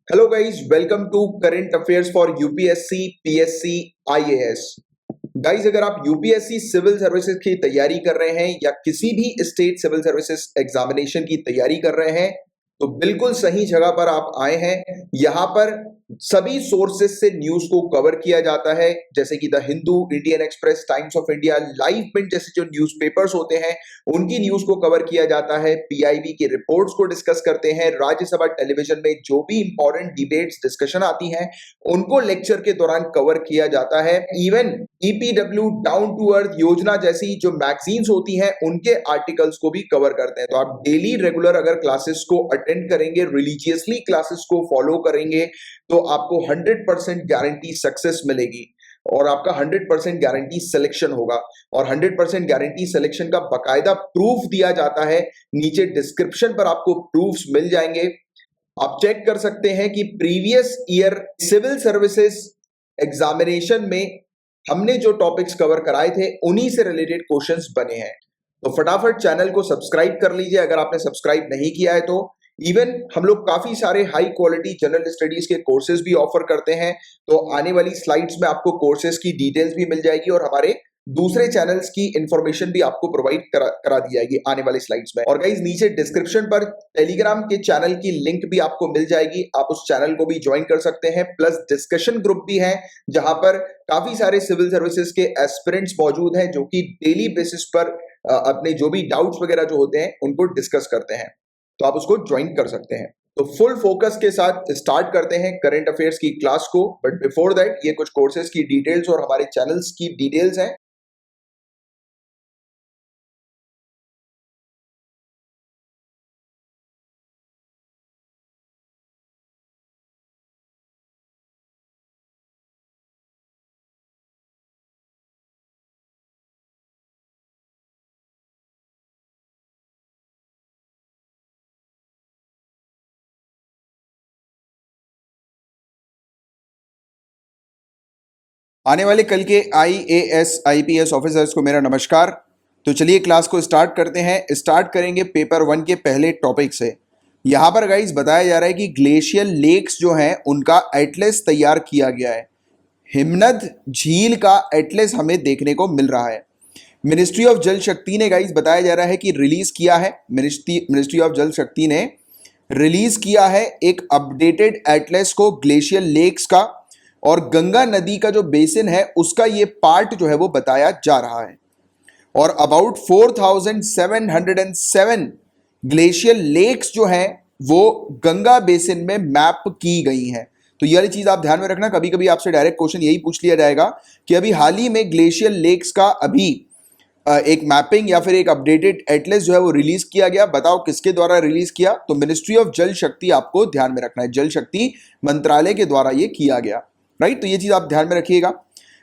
Hello guys, welcome to current affairs for UPSC PSC IAS. Guys, अगर आप UPSC civil services की तैयारी कर रहे हैं या किसी भी स्टेट सिविल सर्विसेज एग्जामिनेशन की तैयारी कर रहे हैं तो बिल्कुल सही जगह पर आप आए हैं। यहां पर सभी सोर्सेज से न्यूज को कवर किया जाता है, जैसे कि the Hindu, Indian Express, Times of India, Live Mint जैसे जो न्यूज़पेपर्स होते हैं उनकी न्यूज को कवर किया जाता है। पीआईबी के रिपोर्ट्स को डिस्कस करते हैं। राज्यसभा टेलीविजन में जो भी इंपॉर्टेंट डिबेट्स डिस्कशन आती हैं उनको लेक्चर के दौरान कवर किया जाता है। Even EPW, down to earth Yojana जैसी जो मैगजीन्स होती हैं उनके आर्टिकल्स को भी कवर करते हैं। तो आप डेली रेगुलर अगर क्लासेस को अटेंड करेंगे, रिलीजियसली क्लासेस को फॉलो करेंगे तो आपको 100% गारंटी सक्सेस मिलेगी और आपका 100% गारंटी सिलेक्शन होगा। और 100% गारंटी सिलेक्शन का बकायदा प्रूफ दिया जाता है। नीचे डिस्क्रिप्शन पर आपको प्रूफ्स मिल जाएंगे, आप चेक कर सकते हैं कि previous year civil services examination में हमने जो टॉपिक्स कवर कराए थे उन्हीं से रिलेटेड क्वेश्चंस बने हैं। तो फटाफट चैनल को सब्सक्राइब कर लीजिए अगर आपने सब्सक्राइब नहीं किया है तो। इवन हम लोग काफी सारे हाई क्वालिटी जनरल स्टडीज के कोर्सेज भी ऑफर करते हैं। तो आने वाली स्लाइड्स में आपको कोर्सेज की डिटेल्स भी मिल जाएगी और हमारे दूसरे चैनल्स की इंफॉर्मेशन भी आपको प्रोवाइड करा दी जाएगी आने वाली स्लाइड्स में। और गाइस, नीचे डिस्क्रिप्शन पर टेलीग्राम के चैनल की लिंक भी आपको मिल जाएगी, आप उस चैनल को भी ज्वाइन कर सकते हैं। प्लस डिस्कशन ग्रुप भी है जहां पर काफी सारे सिविल सर्विसेज के एस्पिरेंट्स मौजूद हैं जो कि डेली बेसिस पर अपने जो भी डाउट्स वगैरह जो होते हैं उनको डिस्कस करते हैं, तो आप उसको ज्वाइन कर सकते हैं। तो फुल फोकस के साथ स्टार्ट करते हैं करंट अफेयर्स की क्लास को। बट बिफोर दैट ये कुछ कोर्सेज की डिटेल्स और हमारे चैनल्स की डिटेल्स हैं। आने वाले कल के आईएएस आईपीएस ऑफिसर्स को मेरा नमस्कार। तो चलिए क्लास को स्टार्ट करते हैं। स्टार्ट करेंगे पेपर 1 के पहले टॉपिक से। यहाँ पर गाइस बताया जा रहा है कि ग्लेशियल लेक्स जो हैं उनका एटलस तैयार किया गया है। हिमनद झील का एटलस हमें देखने को मिल रहा है। मिनिस्ट्री ऑफ जल शक्ति ने गाइस बताया जा रहा है कि रिलीज किया है, मिनिस्ट्री ऑफ जल शक्ति ने रिलीज किया है एक अपडेटेड एटलस को ग्लेशियल लेक्स का, और गंगा नदी का जो बेसिन है उसका ये पार्ट जो है वो बताया जा रहा है। और अबाउट 4707 ग्लेशियल लेक्स जो हैं वो गंगा बेसिन में मैप की गई हैं। तो ये वाली चीज आप ध्यान में रखना। कभी कभी आपसे डायरेक्ट क्वेश्चन यही पूछ लिया जाएगा कि अभी हाल ही में ग्लेशियल लेक्स का अभी एक मैपिंग या फिर एक अपडेटेड एटलस जो है वो रिलीज किया गया, बताओ किसके द्वारा रिलीज किया। तो मिनिस्ट्री ऑफ जल शक्ति आपको ध्यान में रखना है, जल शक्ति मंत्रालय के द्वारा ये किया गया, राइट। तो ये चीज आप ध्यान में रखिएगा।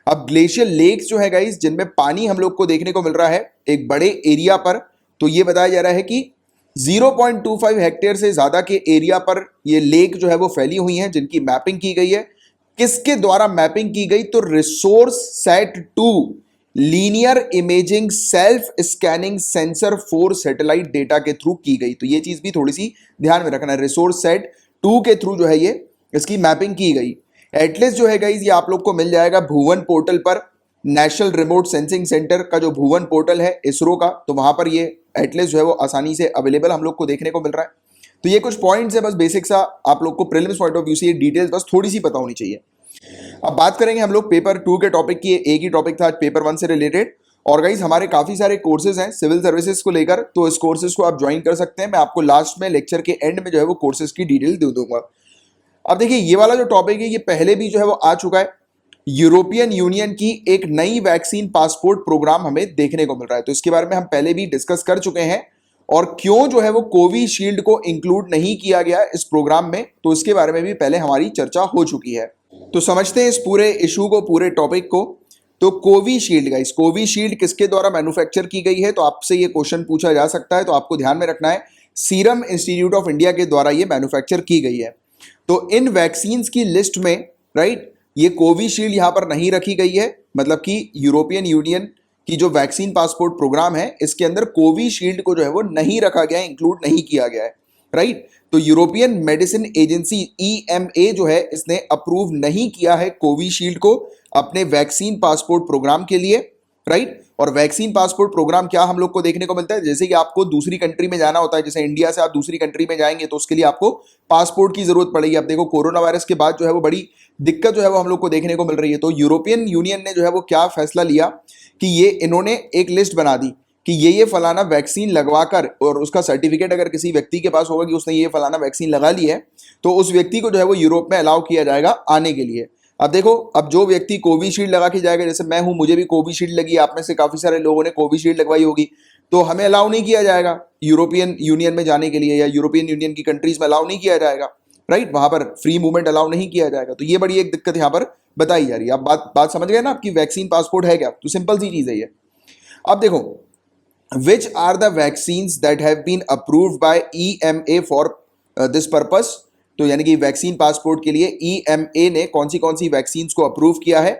अब ग्लेशियल लेक्स जो है गाइस जिनमें पानी हम लोग को देखने को मिल रहा है एक बड़े एरिया पर, तो ये बताया जा रहा है कि 0.25 हेक्टेयर से ज्यादा के एरिया पर ये लेक जो है वो फैली हुई हैं जिनकी मैपिंग की गई है। किसके द्वारा मैपिंग की गई? तो resource set 2 linear imaging self scanning sensor 4 satellite data के थ्रू की गई। तो ये चीज भी थोड़ी सी ध्यान में रखना है। रिसोर्स सेट 2 के थ्रू जो है ये इसकी मैपिंग की गई। एटलस जो है गाइस ये आप लोग को मिल जाएगा भुवन पोर्टल पर। नेशनल रिमोट सेंसिंग सेंटर का जो भुवन पोर्टल है इसरो का, तो वहां पर ये एटलस जो है वो आसानी से अवेलेबल हम लोग को देखने को मिल रहा है। तो ये कुछ पॉइंट्स है, बस बेसिक सा आप लोग को प्रीलिम्स पॉइंट ऑफ व्यू से ये डिटेल्स बस थोड़ी सी पता होनी चाहिए। अब बात करेंगे हम लोग पेपर 2 के टॉपिक की। एक ही टॉपिक था पेपर 1 से रिलेटेड। और गाइस हमारे काफी सारे कोर्सेज हैं सिविल सर्विसेज को लेकर, तो इस कोर्सेज को आप ज्वाइन कर सकते हैं। मैं आपको लास्ट में लेक्चर के एंड में जो है वो कोर्सेज की डिटेल दे दूंगा। अब देखिए ये वाला जो टॉपिक है ये पहले भी जो है वो आ चुका है। यूरोपियन यूनियन की एक नई वैक्सीन पासपोर्ट प्रोग्राम हमें देखने को मिल रहा है। तो इसके बारे में हम पहले भी डिस्कस कर चुके हैं। और क्यों जो है वो कोविशील्ड को इंक्लूड नहीं किया गया इस प्रोग्राम में, तो इसके बारे में भी पहले हमारी चर्चा हो चुकी है। तो समझते हैं इस पूरे इशू को, पूरे टॉपिक को। तो कोविशील्ड गाइस, कोविशील्ड किसके द्वारा मैन्युफैक्चर की गई है? तो आपसे ये क्वेश्चन पूछा जा सकता है, तो आपको ध्यान में रखना है सीरम इंस्टीट्यूट ऑफ इंडिया के द्वारा ये मैन्युफैक्चर की गई है। तो इन वैक्सीन्स की लिस्ट में, राइट, ये कोविशील्ड यहां पर नहीं रखी गई है। मतलब कि यूरोपियन यूनियन की जो वैक्सीन पासपोर्ट प्रोग्राम है इसके अंदर कोविशील्ड को जो है वो नहीं रखा गया है, इंक्लूड नहीं किया गया है, राइट। तो यूरोपियन मेडिसिन एजेंसी EMA जो है इसने अप्रूव नहीं किया है कोविशील्ड को अपने वैक्सीन पासपोर्ट प्रोग्राम के लिए, राइट। और वैक्सीन पासपोर्ट प्रोग्राम क्या हम लोग को देखने को मिलता है, जैसे कि आपको दूसरी कंट्री में जाना होता है, जैसे इंडिया से आप दूसरी कंट्री में जाएंगे तो उसके लिए आपको पासपोर्ट की जरूरत पड़ेगी। अब देखो कोरोना वायरस के बाद जो है वो बड़ी दिक्कत जो है वो हम लोग को देखने को मिल रही है। तो यूरोपियन यूनियन ने जो है वो क्या फैसला लिया कि ये इन्होंने एक लिस्ट बना दी कि ये फलाना वैक्सीन लगवाकर, और उसका सर्टिफिकेट अगर किसी व्यक्ति के पास होगा कि उसने ये फलाना वैक्सीन लगा ली है, तो उस व्यक्ति को जो है वो यूरोप में अलाउ किया जाएगा आने के लिए। अब देखो, अब जो व्यक्ति कोविशील्ड लगा के जाएगा, जैसे मैं हूं, मुझे भी कोविशील्ड लगी, आप में से काफी सारे लोगों ने कोविशील्ड लगवाई होगी, तो हमें अलाउ नहीं किया जाएगा यूरोपियन यूनियन में जाने के लिए, या यूरोपियन यूनियन की कंट्रीज में अलाउ नहीं किया जाएगा, राइट। वहां पर फ्री मूवमेंट अलाउ नहीं किया जाएगा। तो ये बड़ी एक दिक्कत यहां पर बताई जा रही है। आप बात समझ गए ना, आपकी वैक्सीन पासपोर्ट है क्या, तो सिंपल सी चीज है ये। अब देखो, which are the vaccines that have been approved by EMA for this purpose। तो यानी कि वैक्सीन पासपोर्ट के लिए EMA ने कौन सी वैक्सीन को अप्रूव किया है।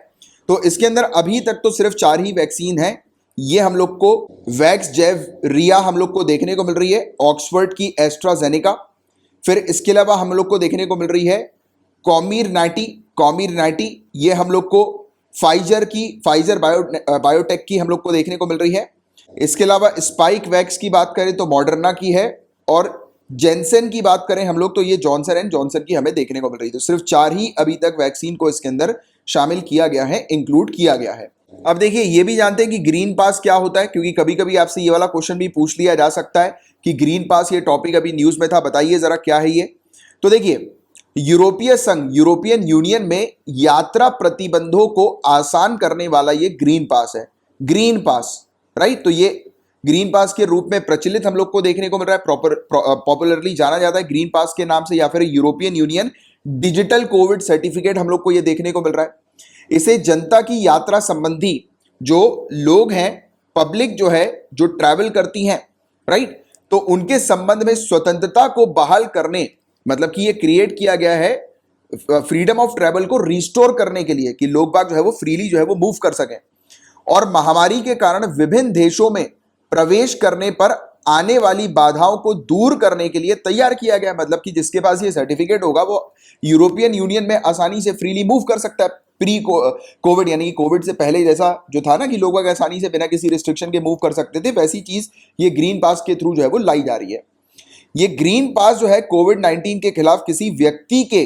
तो इसके अंदर अभी तक तो सिर्फ 4 ही वैक्सीन है। ये हम लोग को वैक्सजेवरिया हम लोग को देखने को मिल रही है, ऑक्सफोर्ड की एस्ट्राजेनेका, फिर इसके अलावा हम लोग को देखने को मिल रही है कॉमिरनाटी, ये हम लोग को फाइजर बायोटेक की हम लोग को देखने को मिल रही है। इसके अलावा स्पाइक वैक्स की बात करें तो मॉडर्ना की है, और जेंसन की बात करें हम लोग तो ये जॉनसन एंड जॉनसन की हमें देखने को मिल रही है। तो सिर्फ 4 ही अभी तक वैक्सीन को इसके अंदर शामिल किया गया है, इंक्लूड किया गया है। अब देखिए, ये भी जानते हैं कि ग्रीन पास क्या होता है, क्योंकि कभी कभी आपसे ये वाला क्वेश्चन भी पूछ लिया जा सकता है कि ग्रीन पास, ये टॉपिक अभी न्यूज में था, बताइए जरा क्या है ये। तो देखिए, यूरोपीय संघ, यूरोपियन यूनियन में यात्रा प्रतिबंधों को आसान करने वाला ये ग्रीन पास है, ग्रीन पास, राइट। तो ये ग्रीन पास के रूप में प्रचलित हम लोग को देखने को मिल रहा है, पॉपुलरली जाना जाता है ग्रीन पास के नाम से, या फिर European union digital Covid certificate हम लोग को ये देखने को मिल रहा है। इसे जनता की यात्रा संबंधी जो लोग हैं, पब्लिक जो है, जो ट्रैवल करती हैं, राइट, तो उनके संबंध में स्वतंत्रता को बहाल करने, मतलब कि ये क्रिएट किया गया है फ्रीडम ऑफ ट्रैवल को रिस्टोर करने के लिए, कि लोग बाग जो है वो फ्रीली जो है वो मूव कर सकें, और महामारी के कारण विभिन्न देशों में प्रवेश करने पर आने वाली बाधाओं को दूर करने के लिए तैयार किया गया। मतलब कि जिसके पास ये सर्टिफिकेट होगा वो यूरोपियन यूनियन में आसानी से फ्रीली मूव कर सकता है। प्री कोविड, यानी कि कोविड से पहले जैसा जो था ना, कि लोग आसानी से बिना किसी रिस्ट्रिक्शन के मूव कर सकते थे, वैसी चीज ये ग्रीन पास के थ्रू जो है वो लाई जा रही है। ये ग्रीन पास जो है कोविड-19 के खिलाफ किसी व्यक्ति के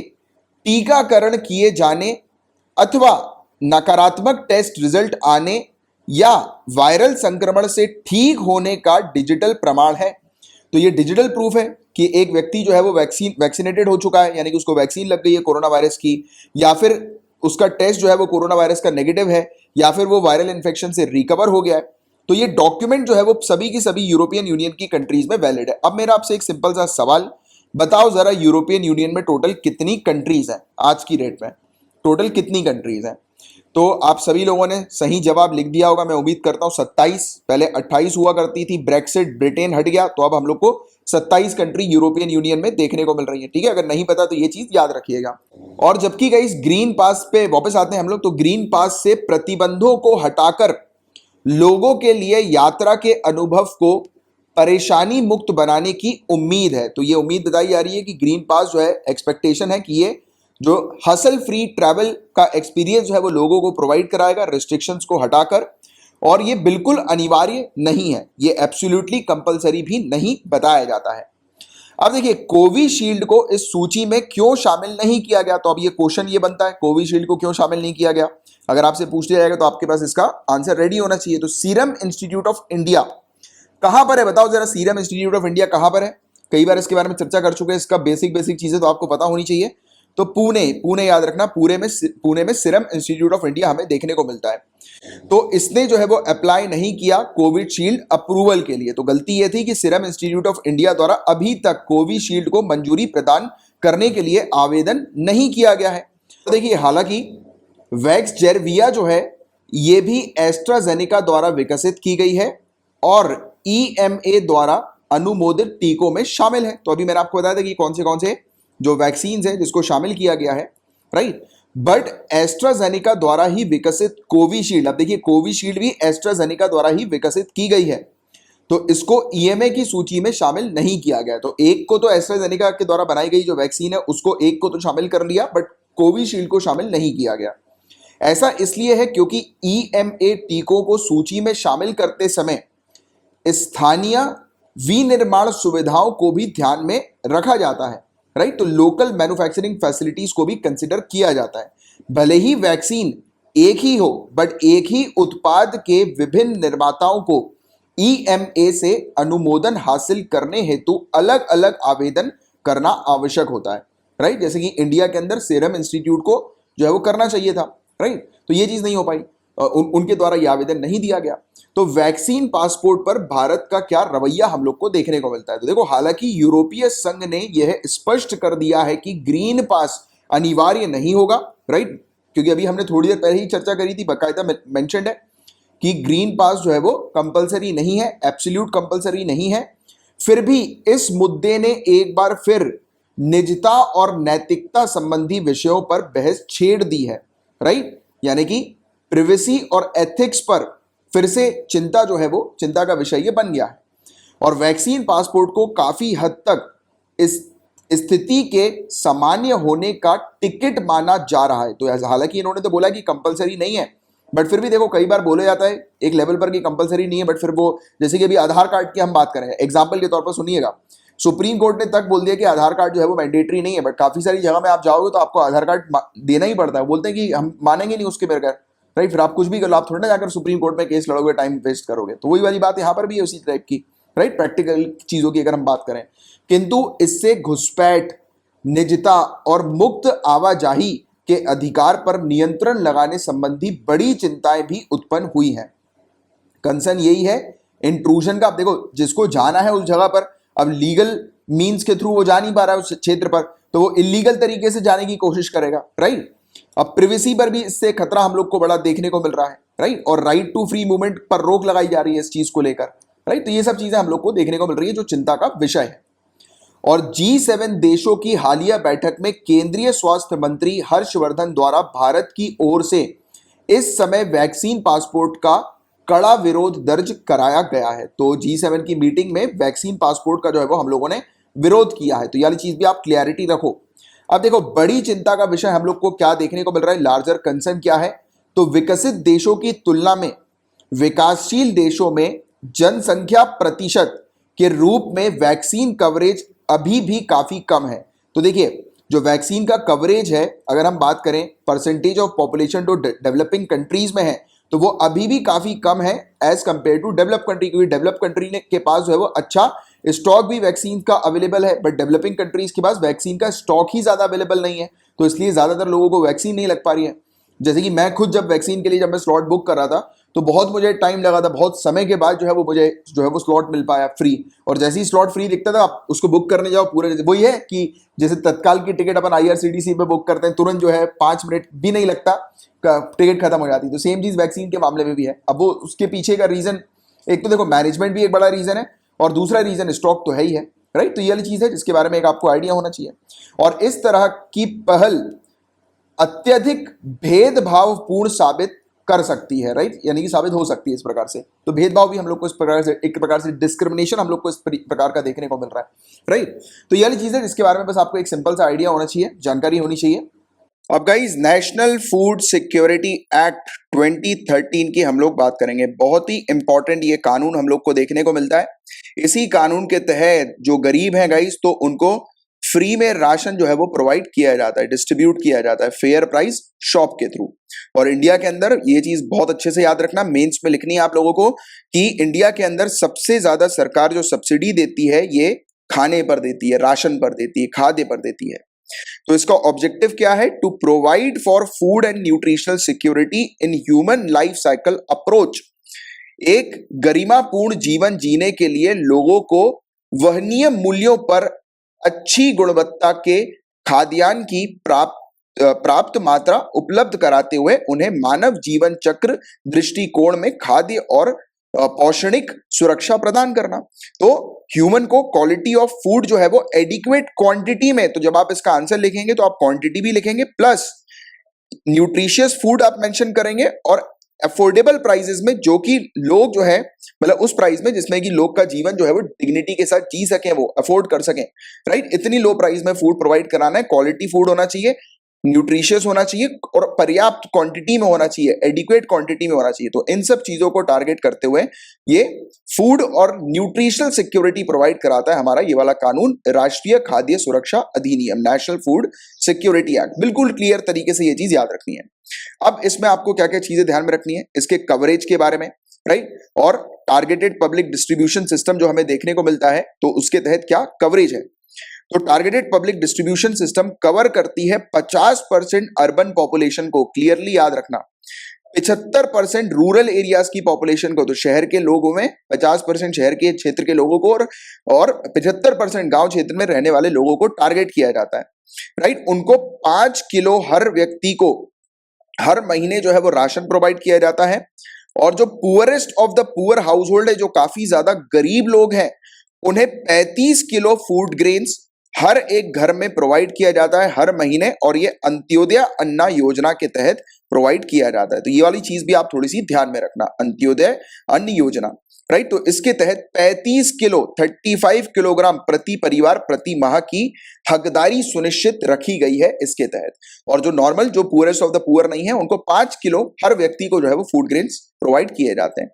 टीकाकरण किए जाने अथवा नकारात्मक टेस्ट रिजल्ट आने या वायरल संक्रमण से ठीक होने का डिजिटल प्रमाण है। तो ये डिजिटल प्रूफ है कि एक व्यक्ति जो है वो वैक्सीनेटेड हो चुका है, यानी कि उसको वैक्सीन लग गई है कोरोना वायरस की, या फिर उसका टेस्ट जो है वो कोरोना वायरस का नेगेटिव है, या फिर वो वायरल इन्फेक्शन से रिकवर हो गया है। तो ये डॉक्यूमेंट जो है वो सभी की सभी यूरोपियन यूनियन की कंट्रीज में वैलिड है। अब मेरा आपसे एक सिंपल सा सवाल, बताओ जरा, यूरोपियन यूनियन में टोटल कितनी कंट्रीज हैं आज की डेट में, टोटल कितनी कंट्रीज हैं? तो आप सभी लोगों ने सही जवाब लिख दिया होगा, मैं उम्मीद करता हूं 27, पहले 28 हुआ करती थी, ब्रेक्सिट, ब्रिटेन हट गया, तो अब हम लोग को 27 कंट्री यूरोपियन यूनियन में देखने को मिल रही है। ठीक है, अगर नहीं पता तो ये चीज याद रखिएगा। और जबकि गाइस ग्रीन पास पे वापस आते हैं हम लोग, तो ग्रीन पास से प्रतिबंधों को हटाकर लोगों के लिए यात्रा के अनुभव को परेशानी मुक्त बनाने की उम्मीद है। तो ये उम्मीद बताई जा रही है कि ग्रीन पास जो है, एक्सपेक्टेशन है कि ये जो हसल फ्री ट्रैवल का एक्सपीरियंस जो है वो लोगों को प्रोवाइड कराएगा, रिस्ट्रिक्शंस को हटाकर, और ये बिल्कुल अनिवार्य नहीं है, ये एब्सोल्युटली कंपलसरी भी नहीं बताया जाता है। अब देखिए, कोविशील्ड को इस सूची में क्यों शामिल नहीं किया गया? तो अब ये क्वेश्चन ये बनता है, कोविशील्ड को क्यों शामिल नहीं किया गया? अगर आपसे पूछ लिया जाएगा तो आपके पास इसका आंसर रेडी होना चाहिए। तो सीरम इंस्टीट्यूट ऑफ इंडिया कहां पर है, बताओ जरा, सीरम इंस्टीट्यूट ऑफ इंडिया कहां पर है? कई बार इसके बारे में चर्चा कर चुके हैं, इसका बेसिक चीजें तो आपको पता होनी चाहिए। तो पुणे याद रखना, पुणे में सीरम इंस्टीट्यूट ऑफ इंडिया हमें देखने को मिलता है। तो इसने जो है वो अप्लाई नहीं किया कोविशील्ड अप्रूवल के लिए। तो गलती ये थी कि सीरम इंस्टीट्यूट ऑफ इंडिया द्वारा अभी तक कोविशील्ड को मंजूरी प्रदान करने के लिए आवेदन नहीं किया गया है। तो देखिए, हालांकि वैक्सजेवियर जो है ये भी एस्ट्राजेनेका द्वारा विकसित की गई है और EMA द्वारा अनुमोदित टीकों में शामिल है। तो अभी मैंने आपको बताया था कि कौन से जो वैक्सीन है जिसको शामिल किया गया है, राइट। बट एस्ट्राजेनेका द्वारा ही विकसित कोविशील्ड, अब देखिए कोविशील्ड भी एस्ट्राजेनेका द्वारा ही विकसित की गई है। तो इसको ईएमए की सूची में शामिल नहीं किया गया। तो एक को तो एस्ट्राजेनेका के द्वारा बनाई गई जो वैक्सीन है उसको एक को तो शामिल कर लिया, बट कोविशील्ड को शामिल नहीं किया गया। ऐसा इसलिए है क्योंकि ईएमए टीकों को सूची में शामिल करते समय स्थानीय विनिर्माण सुविधाओं को भी ध्यान में रखा जाता है, राइट। तो लोकल मैन्युफैक्चरिंग फैसिलिटीज को भी कंसिडर किया जाता है। भले ही वैक्सीन एक ही हो, बट एक ही उत्पाद के विभिन्न निर्माताओं को ईएमए से अनुमोदन हासिल करने हेतु अलग अलग आवेदन करना आवश्यक होता है, राइट। जैसे कि इंडिया के अंदर सीरम इंस्टीट्यूट को जो है वो करना चाहिए था, राइट। तो ये चीज नहीं हो पाई, उनके द्वारा यह आवेदन नहीं दिया गया। तो वैक्सीन पासपोर्ट पर भारत का क्या रवैया हम लोग को देखने को मिलता है? तो देखो, हालांकि यूरोपीय संघ ने यह स्पष्ट कर दिया है कि ग्रीन पास अनिवार्य नहीं होगा, राइट। क्योंकि अभी हमने थोड़ी देर पहले ही चर्चा करी थी, बकायदा मेंशन्ड है कि ग्रीन पास जो है वो कंपलसरी नहीं है, एब्सोल्यूट कंपलसरी नहीं है। फिर भी इस मुद्दे ने एक बार फिर निजता और नैतिकता संबंधी विषयों पर बहस छेड़ दी है, राइट। यानी कि प्रिवेसी और एथिक्स पर फिर से चिंता जो है वो चिंता का विषय ये बन गया है। और वैक्सीन पासपोर्ट को काफी हद तक इस स्थिति के सामान्य होने का टिकट माना जा रहा है। तो हालांकि इन्होंने तो बोला कि कंपलसरी नहीं है, बट फिर भी देखो कई बार बोला जाता है एक लेवल पर कि कंपलसरी नहीं है, बट फिर वो जैसे कि अभी आधार कार्ड की हम बात करें, एग्जाम्पल के तौर पर सुनिएगा, सुप्रीम कोर्ट ने तक बोल दिया कि आधार कार्ड जो है वो मैंडेटरी नहीं है, बट काफी सारी जगह में आप जाओगे तो आपको आधार कार्ड देना ही पड़ता है। बोलते हैं कि हम मानेंगे नहीं उसके बगैर, राइट। फिर आप कुछ भी कर लो, आप थोड़ा ना जाकर सुप्रीम कोर्ट में केस लड़ोगे, टाइम वेस्ट करोगे। तो वही वाली बात यहाँ पर भी है उसी टाइप की, राइट। प्रैक्टिकल चीजों की अगर हम बात करें, किंतु इससे घुसपैठ, निजता और मुक्त आवाजाही के अधिकार पर नियंत्रण लगाने संबंधी बड़ी चिंताएं भी उत्पन्न हुई हैं। कंसर्न यही है इंट्रूजन का। आप देखो, जिसको जाना है उस जगह पर, अब लीगल मींस के थ्रू वो जा नहीं पा रहा है उस क्षेत्र पर, तो वो इलीगल तरीके से जाने की कोशिश करेगा, राइट। अब प्रिवेसी पर भी इससे खतरा हम लोग को बड़ा देखने को मिल रहा है, राइट। और राइट टू फ्री मूवमेंट पर रोक लगाई जा रही है इस चीज को लेकर, राइट। तो ये सब चीजें हम लोग को देखने को मिल रही है जो चिंता का विषय है। और G7 देशों की हालिया बैठक में केंद्रीय स्वास्थ्य मंत्री हर्षवर्धन द्वारा भारत की ओर से इस समय वैक्सीन पासपोर्ट का कड़ा विरोध दर्ज कराया गया है। तो G7 की मीटिंग में वैक्सीन पासपोर्ट का जो है वो हम लोगों ने विरोध किया है। तो ये वाली चीज भी आप क्लियरिटी रखो। अब देखो, बड़ी चिंता का विषय हम लोग को क्या देखने को मिल रहा है, लार्जर कंसर्न क्या है? तो विकसित देशों की तुलना में विकासशील देशों में जनसंख्या प्रतिशत के रूप में वैक्सीन कवरेज अभी भी काफी कम है। तो देखिए, जो वैक्सीन का कवरेज है, अगर हम बात करें percentage of population to developing countries में है, तो वो अभी भी काफी कम है as compare to develop country. क्योंकि डेवलप कंट्री के पास जो है वो अच्छा स्टॉक भी वैक्सीन का अवेलेबल है, बट डेवलपिंग कंट्रीज के पास वैक्सीन का स्टॉक ही ज्यादा अवेलेबल नहीं है। तो इसलिए ज्यादातर लोगों को वैक्सीन नहीं लग पा रही है। जैसे कि मैं खुद जब वैक्सीन के लिए जब मैं स्लॉट बुक कर रहा था, तो बहुत मुझे टाइम लगा था, बहुत समय के बाद जो है वो मुझे जो है वो स्लॉट मिल पाया फ्री। और जैसे ही स्लॉट फ्री दिखता था, आप उसको बुक करने जाओ, पूरे वही है कि जैसे तत्काल की टिकट अपन IRCTC पे बुक करते हैं, तुरंत जो है 5 मिनट भी नहीं लगता टिकट खत्म हो जाती। तो सेम चीज वैक्सीन के मामले में भी है। अब वो उसके पीछे का रीजन, एक तो देखो मैनेजमेंट भी एक बड़ा रीजन है, और दूसरा रीजन स्टॉक तो है ही है, राइट। तो ये वाली चीज है जिसके बारे में एक आपको आइडिया होना चाहिए। और इस तरह की पहल अत्यधिक भेदभावपूर्ण साबित कर सकती है, राइट। यानी कि साबित हो सकती है इस प्रकार से। तो भेदभाव भी हम लोग को इस प्रकार से, एक प्रकार से डिस्क्रिमिनेशन हम लोग को इस प्रकार का देखने को मिल रहा है, राइट। तो ये वाली चीज है जिसके बारे में बस आपको एक सिंपल सा आइडिया होना चाहिए, जानकारी होनी चाहिए। अब guys, national food security act 2013 की हम लोग बात करेंगे। बहुत ही इंपॉर्टेंट ये कानून हम लोग को देखने को मिलता है। इसी कानून के तहत जो गरीब हैं गाइस, तो उनको फ्री में राशन जो है वो प्रोवाइड किया जाता है, डिस्ट्रीब्यूट किया जाता है फेयर प्राइस शॉप के थ्रू। और इंडिया के अंदर ये चीज बहुत अच्छे से याद रखना, मेंस में लिखनी है आप लोगों को, कि इंडिया के अंदर सबसे ज्यादा सरकार जो सब्सिडी देती है ये खाने पर देती है, राशन पर देती है, खाद्य पर देती है। तो इसका ऑब्जेक्टिव क्या है? To provide for food and nutritional security in human life cycle approach. एक गरिमापूर्ण जीवन जीने के लिए लोगों को वहनीय मूल्यों पर अच्छी गुणवत्ता के खाद्यान्न की प्राप्त मात्रा उपलब्ध कराते हुए उन्हें मानव जीवन चक्र दृष्टिकोण में खाद्य और पौष्टिक सुरक्षा प्रदान करना। तो ह्यूमन को क्वालिटी ऑफ फूड जो है वो एडिक्वेट क्वांटिटी में, तो जब आप इसका आंसर लिखेंगे तो आप क्वांटिटी भी लिखेंगे प्लस न्यूट्रिशियस फूड आप मेंशन करेंगे, और अफोर्डेबल प्राइसेस में, जो कि लोग जो है मतलब उस प्राइस में जिसमें कि लोग का जीवन जो है वो डिग्निटी के साथ जी सकें, वो अफोर्ड कर सकें, राइट। इतनी लो प्राइस में फूड प्रोवाइड कराना है, क्वालिटी फूड होना चाहिए, न्यूट्रिशियस होना चाहिए और पर्याप्त क्वांटिटी में होना चाहिए, एडिक्वेट क्वांटिटी में होना चाहिए। तो इन सब चीजों को टारगेट करते हुए ये फूड और न्यूट्रिशनल सिक्योरिटी प्रोवाइड कराता है हमारा ये वाला कानून, राष्ट्रीय खाद्य सुरक्षा अधिनियम, नेशनल फूड सिक्योरिटी एक्ट। बिल्कुल क्लियर तरीके से ये चीज याद रखनी है। अब इसमें आपको क्या क्या चीजें ध्यान में रखनी है, इसके कवरेज के बारे में, राइट, और टारगेटेड पब्लिक डिस्ट्रीब्यूशन सिस्टम जो हमें देखने को मिलता है, तो उसके तहत क्या कवरेज है। तो targeted public distribution system cover करती है 50% अर्बन पॉपुलेशन को, क्लियरली याद रखना, 75% रूरल एरियाज की पॉपुलेशन को, तो शहर के लोगों में 50% शहर के क्षेत्र के लोगों को और 75% गांव क्षेत्र में रहने वाले लोगों को टारगेट किया जाता है, राइट। उनको 5 किलो हर व्यक्ति को हर महीने जो है वो राशन प्रोवाइड किया जाता है। और जो poorest of the poor house hold है, जो काफी ज्यादा गरीब लोग हैं, उन्हें 35 किलो फूड ग्रेन्स हर एक घर में प्रोवाइड किया जाता है हर महीने, और ये अंत्योदय अन्ना योजना के तहत प्रोवाइड किया जाता है। तो ये वाली चीज भी आप थोड़ी सी ध्यान में रखना, अंत्योदय अन्न योजना, राइट। तो इसके तहत 35 किलो 35 किलोग्राम प्रति परिवार प्रति माह की हकदारी सुनिश्चित रखी गई है इसके तहत। और जो नॉर्मल, जो पुअरेस्ट ऑफ द पुअर नहीं है, उनको 5 किलो हर व्यक्ति को जो है वो फूड ग्रेन्स प्रोवाइड किए जाते हैं।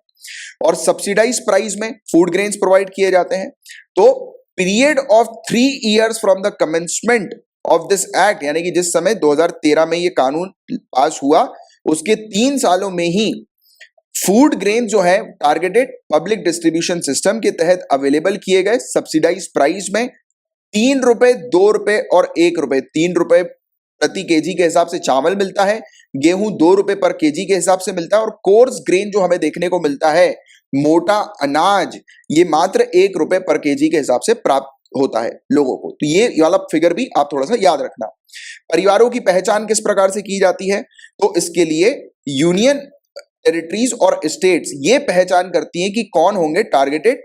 और सब्सिडाइज प्राइस में फूड ग्रेन्स प्रोवाइड किए जाते हैं। तो period of 3 years from the commencement of this act, यानी कि जिस समय 2013 में ये कानून पास हुआ, उसके 3 सालों में ही फूड ग्रेन जो है टारगेटेड पब्लिक डिस्ट्रीब्यूशन सिस्टम के तहत अवेलेबल किए गए सब्सिडाइज प्राइस में। 3 रुपए, 2 रुपए और 1 रुपए, 3 रुपए प्रति केजी के हिसाब से चावल मिलता है, गेहूं 2 रुपए पर केजी के हिसाब से मिलता है, और कोर्स ग्रेन जो हमें देखने को मिलता है, मोटा अनाज, ये मात्र 1 रुपए पर केजी के हिसाब से प्राप्त होता है लोगों को। तो ये वाला फिगर भी आप थोड़ा सा याद रखना। परिवारों की पहचान किस प्रकार से की जाती है, तो इसके लिए यूनियन टेरिटरीज और स्टेट्स ये पहचान करती हैं कि कौन होंगे टारगेटेड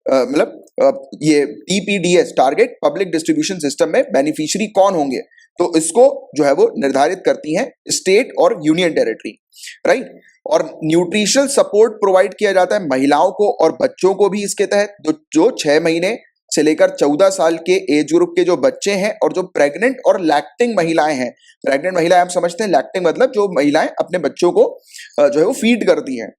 मतलब ये TPDS, target public distribution system में बेनिफिशियरी कौन होंगे, तो इसको जो है वो निर्धारित करती हैं स्टेट और यूनियन टेरिटरी, राइट। और न्यूट्रिशनल सपोर्ट प्रोवाइड किया जाता है महिलाओं को और बच्चों को भी इसके तहत, जो 6 महीने से लेकर 14 साल के एज ग्रुप के जो बच्चे हैं, और जो प्रेग्नेंट और लैक्टिंग महिलाएं हैं। प्रेग्नेंट महिलाएं आप समझते हैं, लैक्टिंग मतलब जो महिलाएं अपने बच्चों को जो है वो फीड करती हैं,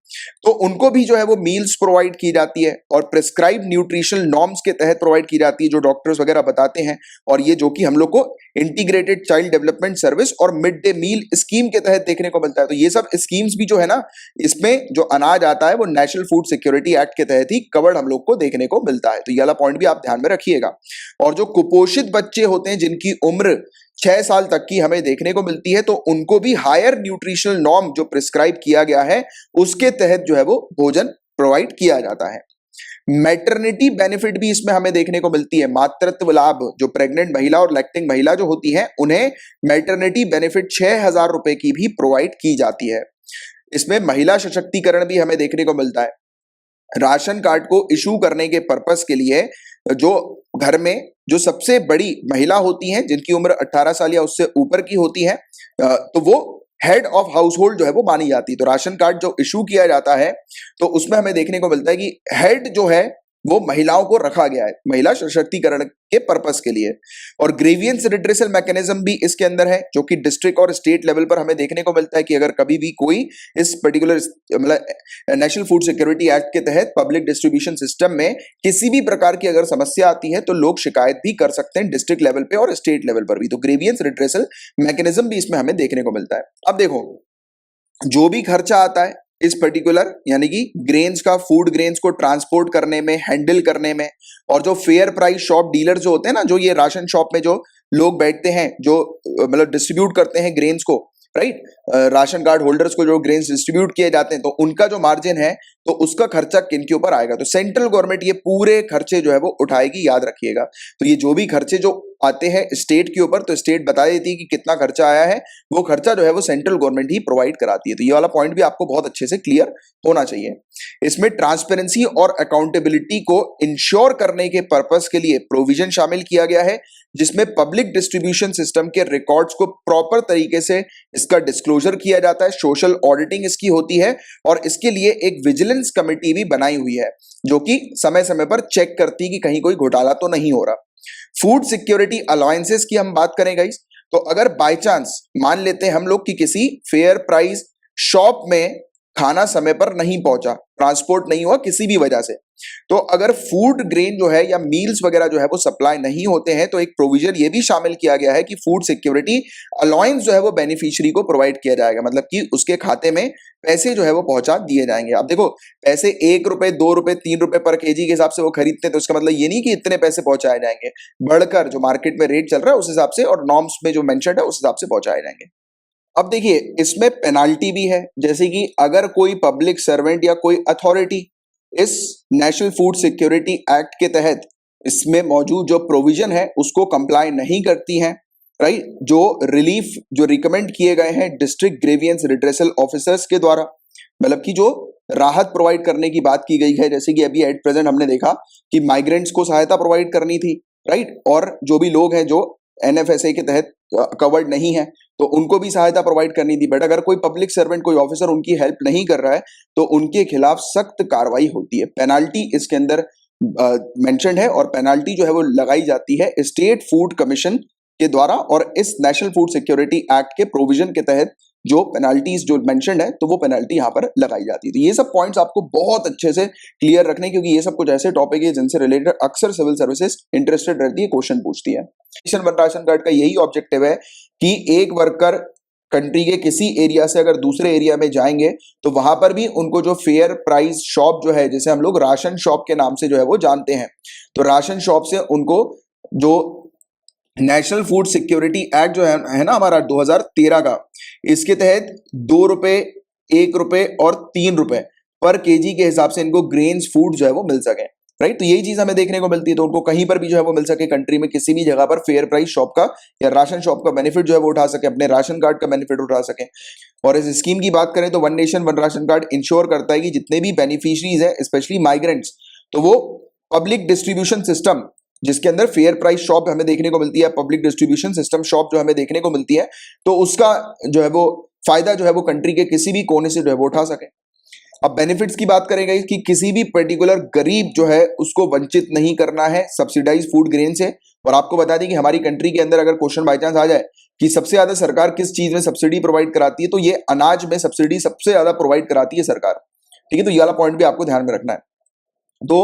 तो उनको भी जो है वो मील्स प्रोवाइड की जाती है, और प्रिस्क्राइब न्यूट्रिशनल नॉर्म्स के तहत प्रोवाइड की जाती है, जो डॉक्टर्स वगैरह बताते हैं। और ये जो कि हम लोग को इंटीग्रेटेड चाइल्ड डेवलपमेंट सर्विस और मिड डे मील स्कीम के तहत देखने को मिलता है। तो ये सब स्कीम्स भी जो है ना, इसमें जो अनाज आता है वो नेशनल फूड सिक्योरिटी एक्ट के तहत ही कवर्ड हम लोग को देखने को मिलता है। तो ये वाला पॉइंट भी आप ध्यान में रखिएगा। और जो कुपोषित बच्चे होते हैं, जिनकी उम्र 6 साल तक की हमें देखने को मिलती है, तो उनको भी हायर न्यूट्रिशनल नॉर्म जो प्रिस्क्राइब किया गया है, उसके तहत जो है वो भोजन प्रोवाइड किया जाता है। मैटरनिटी बेनिफिट भी इसमें हमें देखने को मिलती है। मातृत्व लाभ, जो प्रेग्नेंट महिला और लैक्टिंग महिला जो होती है, उन्हें मैटरनिटी बेनिफिट 6,000 रुपए की भी प्रोवाइड की जाती है। इसमें महिला सशक्तिकरण भी हमें देखने को मिलता है। राशन कार्ड को इशू करने के पर्पस के लिए जो घर में जो सबसे बड़ी महिला होती हैं, जिनकी उम्र 18 साल या उससे ऊपर की होती है, तो वो हेड ऑफ हाउस होल्ड जो है वो मानी जाती है। तो राशन कार्ड जो इशू किया जाता है, तो उसमें हमें देखने को मिलता है कि हेड जो है वो महिलाओं को रखा गया है, महिला सशक्तिकरण के पर्पस के लिए। और ग्रीवियंस रिड्रेसल मैकेनिज्म भी इसके अंदर है, जो कि डिस्ट्रिक्ट और स्टेट लेवल पर हमें देखने को मिलता है कि अगर कभी भी कोई इस पर्टिकुलर मतलब नेशनल फूड सिक्योरिटी एक्ट के तहत पब्लिक डिस्ट्रीब्यूशन सिस्टम में किसी भी प्रकार की अगर समस्या आती है, तो लोग शिकायत भी कर सकते हैं डिस्ट्रिक्ट लेवल पे और स्टेट लेवल पर भी। तो ग्रीवियंस रिड्रेसल मैकेनिज्म भी इसमें हमें देखने को मिलता है। अब देखो, जो भी खर्चा आता है इस पर्टिकुलर यानी कि ग्रेन्स का, फूड ग्रेन्स को ट्रांसपोर्ट करने में, हैंडल करने में, और जो फेयर प्राइस शॉप डीलर जो होते हैं ना, जो ये राशन शॉप में जो लोग बैठते हैं, जो मतलब डिस्ट्रीब्यूट करते हैं ग्रेन्स को, राइट, राशन कार्ड होल्डर्स को जो ग्रेन्स डिस्ट्रीब्यूट किए जाते हैं, तो उनका जो मार्जिन है, तो उसका खर्चा किनके ऊपर आएगा, तो सेंट्रल गवर्नमेंट ये पूरे खर्चे जो है वो उठाएगी, याद रखिएगा। तो ये जो भी खर्चे जो आते हैं स्टेट के ऊपर, तो स्टेट बता देती है कि कितना खर्चा आया है, वो खर्चा जो है वो सेंट्रल गवर्नमेंट ही प्रोवाइड कराती है। तो ये वाला पॉइंट भी आपको बहुत अच्छे से क्लियर होना चाहिए। इसमें ट्रांसपेरेंसी और अकाउंटेबिलिटी को इंश्योर करने के पर्पस के लिए प्रोविजन शामिल किया गया है जिसमें पब्लिक डिस्ट्रीब्यूशन सिस्टम के रिकॉर्ड्स को प्रॉपर तरीके से इसका डिस्क्लोजर किया जाता है, सोशल ऑडिटिंग इसकी होती है और इसके लिए एक विजिलेंस कमेटी भी बनाई हुई है जो कि समय समय पर चेक करती है कि कहीं कोई घोटाला तो नहीं हो रहा। फूड सिक्योरिटी अलाउंसेस की हम बात करें गाइस, तो अगर बाय चांस मान लेते हैं हम लोग कि किसी फेयर प्राइस शॉप में खाना समय पर नहीं पहुंचा, ट्रांसपोर्ट नहीं हुआ किसी भी वजह से, तो अगर फूड ग्रेन जो है या मील्स वगैरह जो है वो सप्लाई नहीं होते हैं तो एक प्रोविजन ये भी शामिल किया गया है कि फूड सिक्योरिटी अलाउंस जो है वो बेनिफिशियरी को प्रोवाइड किया जाएगा, मतलब कि उसके खाते में पैसे जो है वो पहुंचा दिए जाएंगे। अब देखो पैसे 1 रुपए 2 रुपए 3 रुपए पर केजी के हिसाब से वो खरीदते हैं, तो इसका मतलब ये नहीं कि इतने पैसे पहुंचाए जाएंगे, बढ़कर जो मार्केट में रेट चल रहा है उस हिसाब से और नॉर्म्स में जो मेंशन है उस हिसाब से पहुंचाए जाएंगे। अब देखिए इसमें पेनाल्टी भी है, जैसे कि अगर कोई पब्लिक सर्वेंट या कोई अथॉरिटी इस नेशनल फूड सिक्योरिटी एक्ट के तहत इसमें मौजूद जो प्रोविजन है उसको कंप्लाई नहीं करती हैं, राइट, जो रिलीफ जो रिकमेंड किए गए हैं डिस्ट्रिक्ट ग्रीवियंस रिड्रेसल ऑफिसर्स के द्वारा, मतलब कि जो राहत प्रोवाइड करने की बात की गई है, जैसे कि अभी एट प्रेजेंट हमने देखा कि माइग्रेंट्स को सहायता प्रोवाइड करनी थी, राइट, और जो भी लोग हैं जो एनएफएसए के तहत कवर्ड नहीं है तो उनको भी सहायता प्रोवाइड करनी थी। बट अगर कोई पब्लिक सर्वेंट कोई ऑफिसर उनकी हेल्प नहीं कर रहा है तो उनके खिलाफ सख्त कार्रवाई होती है, पेनाल्टी इसके अंदर मेंशन्ड है और पेनाल्टी जो है वो लगाई जाती है स्टेट फूड कमीशन के द्वारा और इस नेशनल फूड सिक्योरिटी एक्ट के प्रोविजन के तहत जो पेनाल्टीज जो मेंशन्ड है तो वो पेनाल्टी यहाँ पर लगाई जाती है। तो ये सब पॉइंट्स आपको बहुत अच्छे से क्लियर रखने, क्योंकि ये सब कुछ ऐसे टॉपिक है जिनसे रिलेटेड अक्सर सिविल सर्विसेज इंटरेस्टेड रहती है, क्वेश्चन पूछती है। राशन कार्ड का यही ऑब्जेक्टिव है कि एक वर्कर कंट्री के किसी एरिया से अगर दूसरे एरिया में जाएंगे तो वहां पर भी उनको जो फेयर प्राइस शॉप जो है, जैसे हम लोग राशन शॉप के नाम से जो है वो जानते हैं, तो राशन शॉप से उनको जो नेशनल फूड सिक्योरिटी एक्ट जो है ना हमारा 2013 का, इसके तहत 2 रुपए 1 रुपए और 3 रुपए पर केजी के हिसाब से इनको ग्रेन्स फूड जो है वो मिल सके, राइट। तो यही चीज हमें देखने को मिलती है, तो उनको कहीं पर भी जो है वो मिल सके कंट्री में किसी भी जगह पर फेयर प्राइस शॉप का या राशन शॉप का बेनिफिट जो है वो उठा सके, अपने राशन कार्ड का बेनिफिट उठा सके। और इस स्कीम की बात करें तो one nation one ration card ensure करता है कि जितने भी बेनिफिशरीज है स्पेशली माइग्रेंट्स, तो वो पब्लिक डिस्ट्रीब्यूशन सिस्टम जिसके अंदर फेयर प्राइस शॉप हमें देखने को मिलती है, पब्लिक डिस्ट्रीब्यूशन सिस्टम शॉप जो हमें देखने को मिलती है, तो उसका जो है वो फायदा जो है वो कंट्री के किसी भी कोने से जो है वो उठा सके। अब बेनिफिट्स की बात करेंगे कि किसी भी पर्टिकुलर गरीब जो है उसको वंचित नहीं करना है सब्सिडाइज फूड ग्रेन से। और आपको बता दें कि हमारी कंट्री के अंदर अगर क्वेश्चन बाई चांस आ जाए कि सबसे ज्यादा सरकार किस चीज में सब्सिडी प्रोवाइड कराती है, तो ये अनाज में सब्सिडी सबसे ज्यादा प्रोवाइड कराती है सरकार, ठीक है। तो ये वाला पॉइंट भी आपको ध्यान में रखना है। तो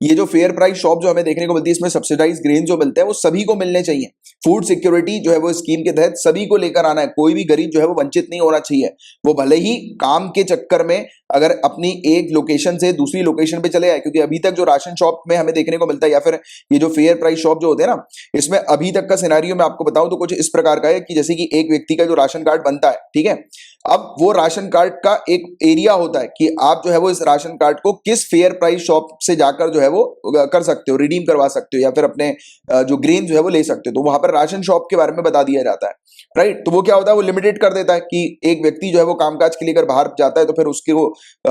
ये जो फेयर प्राइस शॉप जो हमें देखने को मिलती है, इसमें सब्सिडाइज ग्रेन जो मिलते हैं वो सभी को मिलने चाहिए। फूड सिक्योरिटी जो है वो स्कीम के तहत सभी को लेकर आना है, कोई भी गरीब जो है वो वंचित नहीं होना चाहिए। वो भले ही काम के चक्कर में अगर अपनी एक लोकेशन से दूसरी लोकेशन पे चले आए, क्योंकि अभी तक जो राशन शॉप में हमें देखने को मिलता है या फिर ये जो फेयर प्राइस शॉप जो होते हैं ना, इसमें अभी तक का सिनेरियो मैं आपको बताऊं तो कुछ इस प्रकार का है कि जैसे कि एक व्यक्ति का जो राशन कार्ड बनता है, ठीक है, अब वो राशन कार्ड का एक एरिया होता है कि आप जो है वो इस राशन कार्ड को किस फेयर प्राइस शॉप से जाकर जो है वो कर सकते हो, रिडीम करवा सकते हो या फिर अपने जो ग्रेन जो है वो ले सकते हो। तो वहां पर राशन शॉप के बारे में बता दिया जाता है, राइट। तो वो क्या होता है, वो लिमिटेड कर देता है कि एक व्यक्ति जो है वो कामकाज के लिए अगर बाहर जाता है तो फिर उसके वो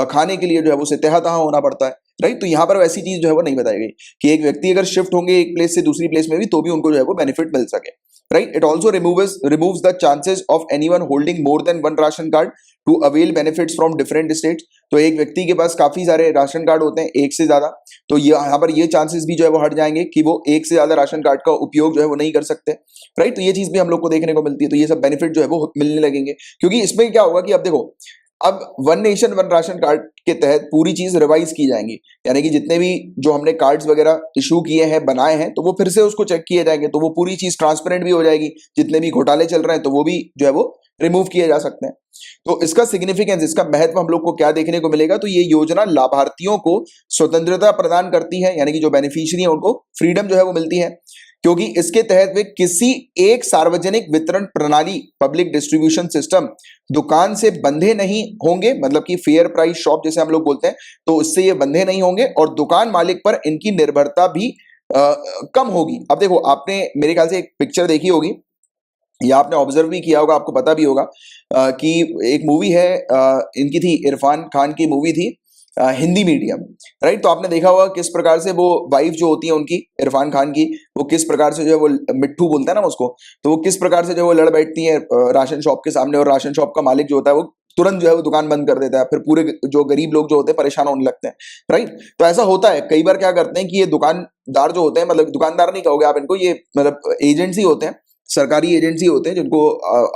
खाने के लिए जो है वो तहाँ होना पड़ता है, राइट। तो यहाँ पर वैसी चीज जो है वो नहीं बताई गई कि एक व्यक्ति अगर शिफ्ट होंगे एक प्लेस से दूसरी प्लेस में भी तो भी उनको जो है वो बेनिफिट मिल सके, right? It also removes the chances of anyone holding more than one ration card to avail benefits from different states. तो एक व्यक्ति के पास काफी सारे राशन कार्ड होते हैं, एक से ज्यादा, तो यहाँ पर ये चांसेस भी जो है वो हट जाएंगे कि वो एक से ज्यादा राशन कार्ड का उपयोग जो है वो नहीं कर सकते, राइट। तो ये चीज भी हम लोग को देखने को मिलती है। तो ये सब बेनिफिट जो है वो मिलने लगेंगे, क्योंकि इसमें क्या होगा कि अब देखो, अब one nation one ration card के तहत पूरी चीज रिवाइज की जाएंगी, यानी कि जितने भी जो हमने कार्ड्स वगैरह इशू किए हैं बनाए हैं तो वो फिर से उसको चेक किए जाएंगे, तो वो पूरी चीज ट्रांसपेरेंट भी हो जाएगी। जितने भी घोटाले चल रहे हैं तो वो भी जो है वो रिमूव किए जा सकते हैं। तो इसका सिग्निफिकेंस, इसका महत्व हम लोग को क्या देखने को मिलेगा, तो ये योजना लाभार्थियों को स्वतंत्रता प्रदान करती है, यानी कि जो बेनिफिशियरी है उनको फ्रीडम जो है वो मिलती है, क्योंकि इसके तहत वे किसी एक सार्वजनिक वितरण प्रणाली पब्लिक डिस्ट्रीब्यूशन सिस्टम दुकान से बंधे नहीं होंगे, मतलब कि फेयर प्राइस शॉप जैसे हम लोग बोलते हैं, तो इससे ये बंधे नहीं होंगे और दुकान मालिक पर इनकी निर्भरता भी कम होगी। अब देखो, आपने मेरे ख्याल से एक पिक्चर देखी होगी या आपने ऑब्जर्व भी किया होगा, आपको पता भी होगा कि एक मूवी है इनकी थी, इरफान खान की मूवी थी, हिंदी मीडियम, राइट। तो आपने देखा होगा किस प्रकार से वो वाइफ जो होती है उनकी, इरफान खान की, वो किस प्रकार से जो है वो मिट्ठू बोलता है ना उसको, तो वो किस प्रकार से जो है वो लड़ बैठती है राशन शॉप के सामने, और राशन शॉप का मालिक जो होता है वो तुरंत जो है वो दुकान बंद कर देता है, फिर पूरे जो गरीब लोग जो होते हैं परेशान होने लगते हैं, राइट। तो ऐसा होता है कई बार, क्या करते हैं कि ये दुकानदार जो होते हैं, मतलब दुकानदार नहीं कहोगे आप इनको, ये मतलब एजेंसी होते हैं, सरकारी एजेंसी होते हैं जिनको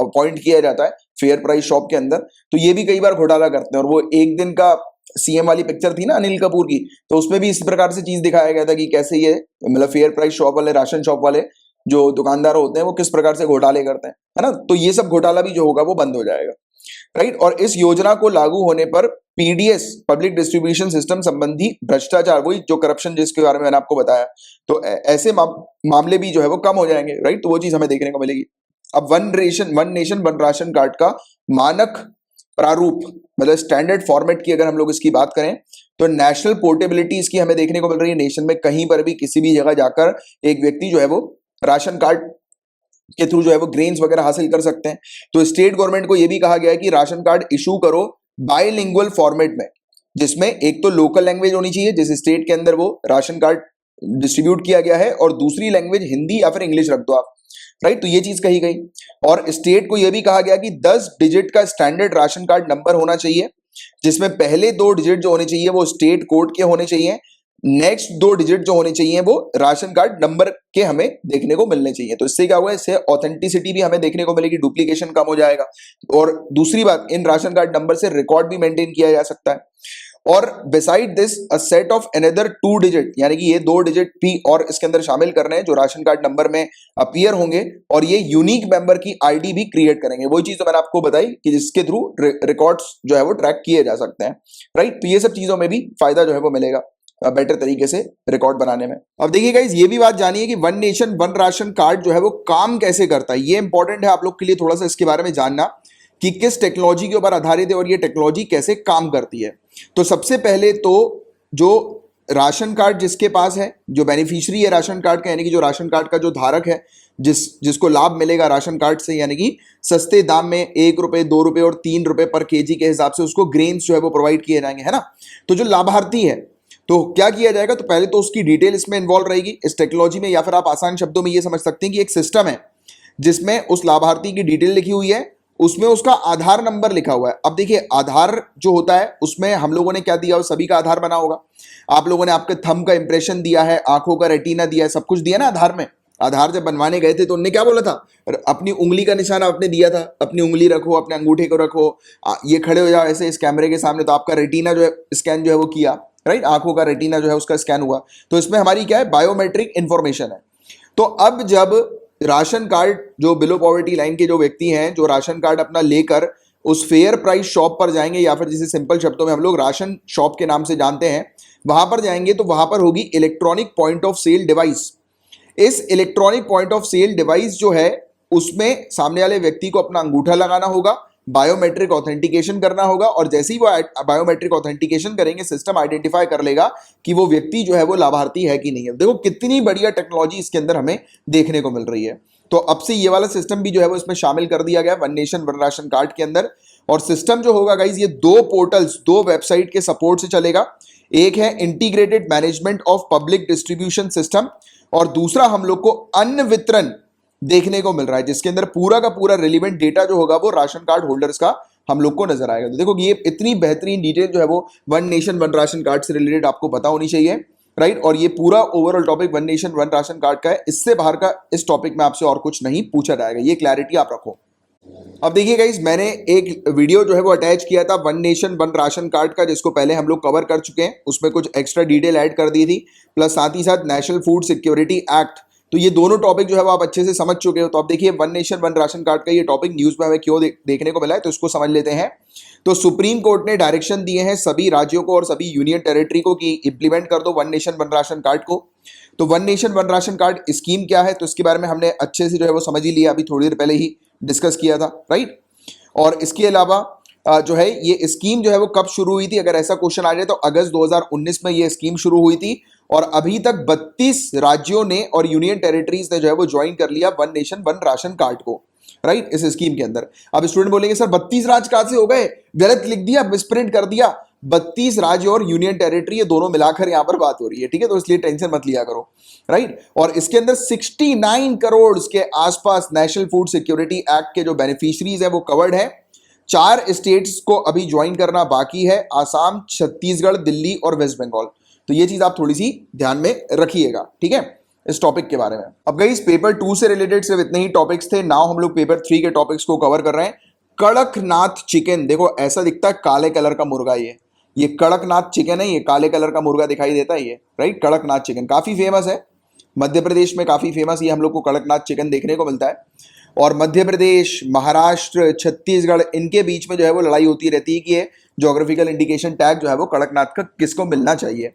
अपॉइंट किया जाता है फेयर प्राइस शॉप के अंदर, तो ये भी कई बार घोटाला करते हैं। और वो एक दिन का सीएम वाली पिक्चर थी ना अनिल कपूर की, तो उसमें भी इस प्रकार से चीज दिखाया गया था कि कैसे ये मतलब फेयर प्राइस शॉप वाले, राशन शॉप वाले जो दुकानदार होते हैं वो किस प्रकार से घोटाले करते हैं, है ना। तो ये सब घोटाला भी जो होगा वो बंद हो जाएगा, राइट। और इस योजना को लागू होने पर पीडीएस, पब्लिक डिस्ट्रीब्यूशन सिस्टम संबंधी भ्रष्टाचार, वही जो करप्शन जिसके बारे में मैंने आपको बताया, तो ऐसे मामले भी जो है वो कम हो जाएंगे, राइट। तो वो चीज हमें देखने को मिलेगी। अब one nation one ration card का मानक प्रारूप, मतलब स्टैंडर्ड फॉर्मेट की अगर हम लोग इसकी बात करें, तो नेशनल पोर्टेबिलिटी इसकी हमें देखने को मिल रही है। नेशन में कहीं पर भी किसी भी जगह जाकर एक व्यक्ति जो है वो राशन कार्ड के थ्रू जो है वो ग्रेन्स वगैरह हासिल कर सकते हैं। तो स्टेट गवर्नमेंट को यह भी कहा गया है कि राशन कार्ड इशू करो बाइलिंगुअल फॉर्मेट में, जिसमें एक तो लोकल लैंग्वेज होनी चाहिए जिस स्टेट के अंदर वो राशन कार्ड डिस्ट्रीब्यूट किया गया है, और दूसरी लैंग्वेज हिंदी या फिर इंग्लिश रख दो आप, राइट। तो ये चीज कही गई। और स्टेट को यह भी कहा गया कि 10 डिजिट का स्टैंडर्ड राशन कार्ड नंबर होना चाहिए, जिसमें पहले 2 डिजिट जो होने चाहिए वो स्टेट कोड के होने चाहिए, नेक्स्ट 2 डिजिट जो होने चाहिए वो राशन कार्ड नंबर के हमें देखने को मिलने चाहिए। तो इससे क्या हुआ, इससे ऑथेंटिसिटी भी हमें देखने को मिलेगी, डुप्लीकेशन कम हो जाएगा। और दूसरी बात, इन राशन कार्ड नंबर से रिकॉर्ड भी मेंटेन किया जा सकता है। और beside this a set of another 2 digit, यानी कि ये 2 डिजिट भी और इसके अंदर शामिल कर रहे हैं जो राशन कार्ड नंबर में अपीयर होंगे, और ये यूनिक मेंबर की आईडी भी क्रिएट करेंगे। वही चीज तो मैंने आपको बताई कि जिसके थ्रू रिकॉर्ड्स जो है वो ट्रैक किए जा सकते हैं, राइट। तो ये सब चीजों में भी फायदा जो है वो मिलेगा बेटर तरीके से रिकॉर्ड बनाने में। अब देखिए गाइस, ये भी बात जानिए कि one nation one ration card जो है वो काम कैसे करता है। ये इंपॉर्टेंट है आप लोग के लिए थोड़ा सा इसके बारे में जानना कि किस टेक्नोलॉजी के ऊपर आधारित है और ये टेक्नोलॉजी कैसे काम करती है। तो सबसे पहले तो जो राशन कार्ड जिसके पास है, जो बेनिफिशियरी है राशन कार्ड का, यानी कि जो राशन कार्ड का जो धारक है, जिसको लाभ मिलेगा राशन कार्ड से, यानी कि सस्ते दाम में 1 रुपए, 2 रुपए और 3 रुपए पर केजी के हिसाब से उसको ग्रेन्स जो है वो प्रोवाइड किए जाएंगे, है ना। तो जो लाभार्थी है, तो क्या किया जाएगा, तो पहले तो उसकी डिटेल इसमें इन्वॉल्व रहेगी इस टेक्नोलॉजी में, या फिर आप आसान शब्दों में ये समझ सकते हैं कि एक सिस्टम है जिसमें उस लाभार्थी की डिटेल लिखी हुई है, उसमें उसका आधार नंबर लिखा हुआ है। अब देखिए, आधार जो होता है उसमें हम लोगों ने क्या दिया, सभी का आधार बना होगा। आप लोगों ने आपके थंब का इंप्रेशन दिया है, आंखों का रेटिना दिया है, सब कुछ दिया ना आधार में। आधार जब बनवाने गए थे तो उन्होंने क्या बोला था, अपनी उंगली का निशान आपने दिया था, अपनी उंगली रखो, अपने अंगूठे को रखो, ये खड़े हो जाओ ऐसे इस कैमरे के सामने, तो आपका रेटिना जो है स्कैन जो है वो किया, राइट। आंखों का रेटिना जो है उसका स्कैन हुआ, तो इसमें हमारी क्या है, बायोमेट्रिक इंफॉर्मेशन है। तो अब जब राशन कार्ड, जो बिलो पॉवर्टी लाइन के जो व्यक्ति हैं, जो राशन कार्ड अपना लेकर उस फेयर प्राइस शॉप पर जाएंगे, या फिर जिसे सिंपल शब्दों में हम लोग राशन शॉप के नाम से जानते हैं, वहां पर जाएंगे, तो वहां पर होगी electronic point of sale device. इस electronic point of sale device जो है उसमें सामने वाले व्यक्ति को अपना अंगूठा लगाना होगा, बायोमेट्रिक ऑथेंटिकेशन करना होगा, और जैसे ही वो बायोमेट्रिक ऑथेंटिकेशन करेंगे, सिस्टम आइडेंटिफाई कर लेगा कि वो व्यक्ति जो है वो लाभार्थी है कि नहीं है। देखो कितनी बढ़िया टेक्नोलॉजी इसके अंदर हमें देखने को मिल रही है। तो अब से ये वाला सिस्टम भी जो है वो इसमें शामिल कर दिया गया one nation one ration card के अंदर। और सिस्टम जो होगा गाइज, ये 2 पोर्टल्स, 2 वेबसाइट के सपोर्ट से चलेगा। एक है integrated management of public distribution system, और दूसरा हम लोग को अन्न वितरण देखने को मिल रहा है, जिसके अंदर पूरा का पूरा रिलेवेंट डेटा जो होगा वो राशन कार्ड होल्डर्स का हम लोग को नजर आएगा। तो देखो ये इतनी बेहतरीन डिटेल जो है वो one nation one ration card से रिलेटेड आपको पता होनी चाहिए, राइट। और ये पूरा overall topic one nation one ration card का है, इससे बाहर का इस टॉपिक में आपसे और कुछ नहीं पूछा जाएगा, ये क्लैरिटी आप रखो। अब देखिए गाइस, मैंने एक वीडियो जो है वो अटैच किया था one nation one ration card का, जिसको पहले हम लोग कवर कर चुके हैं, उसमें कुछ एक्स्ट्रा डिटेल ऐड कर दी थी, प्लस साथ ही साथ नेशनल फूड सिक्योरिटी एक्ट। तो ये दोनों टॉपिक जो है वो आप अच्छे से समझ चुके हो। तो अब देखिए one nation one ration card का ये टॉपिक न्यूज में हमें क्यों देखने को मिला है, तो इसको समझ लेते हैं। तो सुप्रीम कोर्ट ने डायरेक्शन दिए हैं सभी राज्यों को और सभी यूनियन टेरिटरी को कि इंप्लीमेंट कर दो one nation one ration card को। तो one nation one ration card scheme क्या है, तो इसके बारे में हमने अच्छे से जो है वो समझ ही लिया, अभी थोड़ी देर पहले ही डिस्कस किया था, राइट। और इसके अलावा जो है ये स्कीम जो है वो कब शुरू हुई थी, अगर ऐसा क्वेश्चन आ जाए तो अगस्त 2019 में ये स्कीम शुरू हुई थी, और अभी तक 32 राज्यों ने और यूनियन टेरिटरीज ने जो है वो ज्वाइन कर लिया one nation one ration card को, राइट, इस स्कीम के अंदर। अब स्टूडेंट बोलेंगे सर 32 राज्य कहां से हो गए, गलत लिख दिया, मिसप्रिंट कर दिया। 32 राज्य और यूनियन टेरिटरी, ये दोनों मिलाकर यहां पर बात हो रही है, ठीक है, तो इसलिए टेंशन मत लिया करो, राइट। और इसके अंदर 69 करोड़ के आसपास नेशनल फूड सिक्योरिटी एक्ट के जो बेनिफिशियरीज है वो कवर्ड है। 4 स्टेट्स को अभी ज्वाइन करना बाकी है, आसाम, छत्तीसगढ़, दिल्ली और वेस्ट बंगाल। तो ये चीज आप थोड़ी सी ध्यान में रखिएगा, ठीक है, इस टॉपिक के बारे में। अब गाइस पेपर 2 से रिलेटेड सिर्फ इतने ही टॉपिक्स थे। नाउ हम लोग पेपर 3 के टॉपिक्स को कवर कर रहे हैं। कड़कनाथ चिकन, देखो ऐसा दिखता है काले कलर का मुर्गा, ये कड़कनाथ चिकन है, ये काले कलर का मुर्गा दिखाई देता है ये, राइट। कड़कनाथ चिकन काफी फेमस है, मध्य प्रदेश में काफी फेमस ये हम लोग को कड़कनाथ चिकन देखने को मिलता है। और मध्य प्रदेश, महाराष्ट्र, छत्तीसगढ़, इनके बीच में जो है वो लड़ाई होती रहती है कि ये ज्योग्राफिकल इंडिकेशन टैग जो है वो कड़कनाथ का किसको मिलना चाहिए।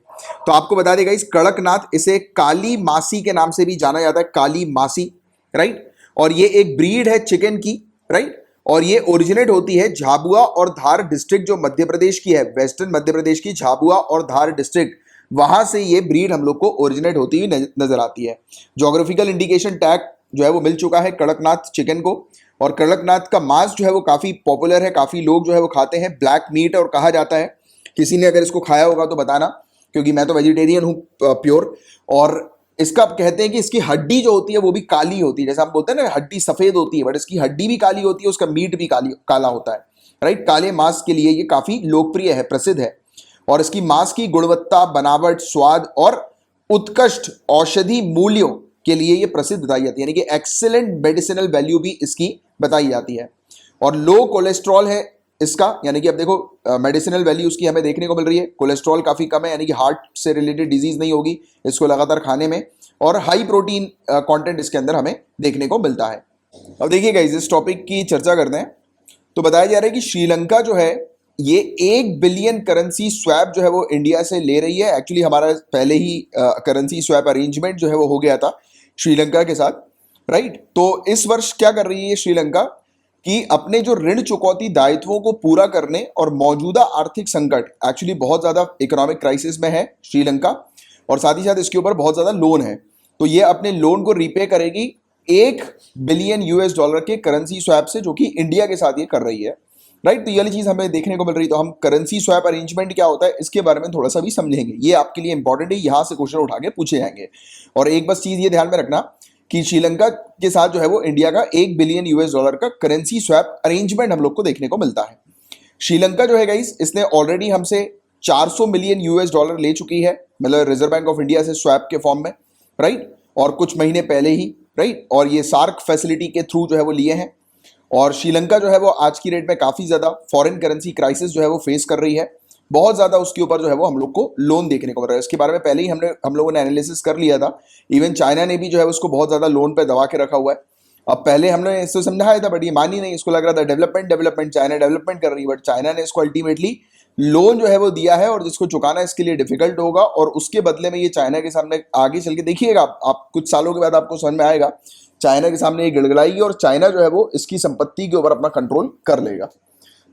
तो आपको बता देगा इस कड़कनाथ, इसे काली मासी के नाम से भी जाना जाता है, काली मासी, राइट। और ये एक ब्रीड है चिकन की, राइट। और ये ओरिजिनेट होती है झाबुआ और धार डिस्ट्रिक्ट, जो मध्य प्रदेश की है, वेस्टर्न मध्य प्रदेश की झाबुआ और धार डिस्ट्रिक्ट, वहां से ये ब्रीड हम लोग को ओरिजिनेट होती हुई नजर आती है। ज्योग्राफिकल इंडिकेशन टैग जो है वो मिल चुका है कड़कनाथ चिकन को। और कड़कनाथ का मांस जो है वो काफी पॉपुलर है, काफी लोग जो है वो खाते हैं, ब्लैक मीट और कहा जाता है। किसी ने अगर इसको खाया होगा तो बताना, क्योंकि मैं तो वेजिटेरियन हूँ प्योर। और इसका कहते हैं कि इसकी हड्डी जो होती है वो भी काली होती है, जैसे हम बोलते हैं ना हड्डी सफेद होती है, बट इसकी हड्डी भी काली होती है, उसका मीट भी काला होता है, राइट। काले मांस के लिए ये काफी लोकप्रिय है, प्रसिद्ध है। और इसकी मांस की गुणवत्ता, बनावट, स्वाद और उत्कृष्ट औषधि मूल्यों के लिए ये प्रसिद्ध बताई जाती है, यानी कि एक्सीलेंट मेडिसिनल वैल्यू भी इसकी बताई जाती है। और लो कोलेस्ट्रॉल है इसका, यानी कि अब देखो मेडिसिनल वैल्यू उसकी हमें देखने को मिल रही है, कोलेस्ट्रॉल काफी कम है, यानी कि हार्ट से रिलेटेड डिजीज नहीं होगी इसको लगातार खाने में। और हाई प्रोटीन कंटेंट इसके अंदर हमें देखने को मिलता है। अब देखिए गाइस, इस टॉपिक की चर्चा करते हैं। तो बताया जा रहा है कि श्रीलंका जो है ये 1 बिलियन करेंसी स्वैप जो है वो इंडिया से ले रही है। एक्चुअली हमारा पहले ही करेंसी स्वैप अरेंजमेंट जो है वो हो गया था श्रीलंका के साथ, राइट। तो इस वर्ष क्या कर रही है श्रीलंका कि अपने जो ऋण चुकौती दायित्वों को पूरा करने और मौजूदा आर्थिक संकट, एक्चुअली बहुत ज्यादा इकोनॉमिक क्राइसिस में है श्रीलंका, और साथ ही साथ इसके ऊपर बहुत ज्यादा लोन है, तो ये अपने लोन को रीपे करेगी 1 बिलियन यूएस डॉलर के करेंसी स्वैप से, जो कि इंडिया के साथ ये कर रही है, राइट। तो ये वाली चीज हमें देखने को मिल रही है। तो हम करेंसी स्वैप अरेंजमेंट क्या होता है इसके बारे में थोड़ा सा भी समझेंगे, ये आपके लिए इंपॉर्टेंट है, यहां से क्वेश्चन उठा के पूछे जाएंगे। और एक बस चीज ये ध्यान में रखना कि श्रीलंका के साथ जो है वो इंडिया का 1 बिलियन यूएस डॉलर का करेंसी स्वैप अरेंजमेंट हम लोग को देखने को मिलता है। श्रीलंका जो है गाइस, इसने ऑलरेडी हमसे 400 मिलियन यूएस डॉलर ले चुकी है, मतलब रिजर्व बैंक ऑफ इंडिया से स्वैप के फॉर्म में, राइट। और कुछ महीने पहले ही, राइट। और ये सार्क फैसिलिटी के थ्रू जो है वो लिए हैं। और श्रीलंका जो है वो आज की डेट में काफी ज्यादा फॉरेन करेंसी क्राइसिस जो है वो फेस कर रही है, बहुत ज्यादा उसके ऊपर जो है वो हम लोग को लोन देखने को मिल रहा है। इसके बारे में पहले ही हम लोगों ने एनालिसिस कर लिया था। इवन चाइना ने भी जो है उसको बहुत ज्यादा लोन पे दबा के रखा हुआ है। अब पहले हमने इसको समझाया था, बट ये मानी नहीं, इसको लग रहा था डेवलपमेंट चाइना डेवलपमेंट कर रही है, बट चाइना ने इसको अल्टीमेटली लोन जो है वो दिया है, और जिसको चुकाना इसके लिए डिफिकल्ट होगा। और उसके बदले में ये चाइना के सामने आगे चल के देखिएगा, आप कुछ सालों के बाद आपको समझ में आएगा, चाइना के सामने ये गिड़गिड़ाएगी और चाइना जो है वो इसकी संपत्ति के ऊपर अपना कंट्रोल कर लेगा,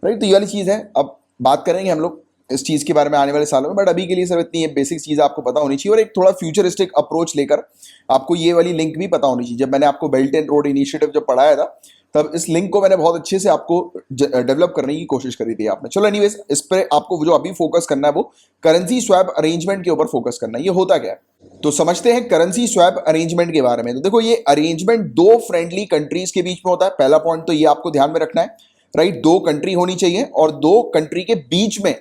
राइट। तो ये वाली चीज है। अब बात करेंगे हम लोग इस चीज के बारे में आने वाले सालों में, बट अभी के लिए सब इतनी बेसिक चीज आपको पता होनी चाहिए। और एक थोड़ा फ्यूचरिस्टिक अप्रोच लेकर आपको ये वाली लिंक भी पता होनी चाहिए। जब मैंने आपको बेल्ट एंड रोड इनिशिएटिव जब पढ़ाया था, तब इस लिंक को मैंने बहुत अच्छे से आपको डेवलप करने की कोशिश करी थी आपने। चलो एनीवेज, इस पर आपको जो अभी फोकस करना है वो करेंसी स्वैप अरेंजमेंट के ऊपर फोकस करना है। ये होता क्या है तो समझते हैं करेंसी स्वैप अरेंजमेंट के बारे में। तो देखो, ये अरेंजमेंट 2 फ्रेंडली कंट्रीज के बीच में होता है। पहला पॉइंट तो ये आपको ध्यान में रखना है, राइट। 2 कंट्री होनी चाहिए और 2 कंट्री के बीच में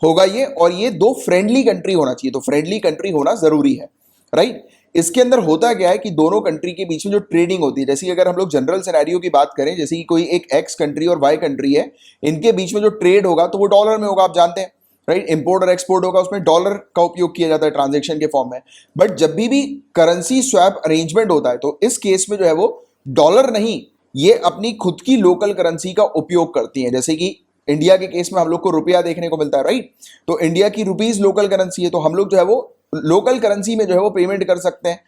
होगा ये, और ये 2 फ्रेंडली कंट्री होना चाहिए। तो फ्रेंडली कंट्री होना जरूरी है, राइट। इसके अंदर होता क्या है कि दोनों कंट्री के बीच में जो ट्रेडिंग होती है, जैसे अगर हम लोग जनरल सिनेरियो की बात करें, जैसे कि कोई एक एक्स कंट्री और वाई कंट्री है, इनके बीच में जो ट्रेड होगा तो वो डॉलर में होगा, आप जानते हैं, राइट। इंपोर्ट और एक्सपोर्ट होगा, उसमें डॉलर का उपयोग किया जाता है ट्रांजेक्शन के फॉर्म में। बट जब भी करेंसी स्वैप अरेंजमेंट होता है तो इस केस में जो है वो डॉलर नहीं, ये अपनी खुद की लोकल करेंसी का उपयोग करती है। जैसे कि इंडिया के केस में हम लोग को रुपया देखने को मिलता है, राइट। तो इंडिया की रुपीज लोकल करेंसी है, तो हम लोग जो है वो लोकल करेंसी में जो है वो पेमेंट कर सकते हैं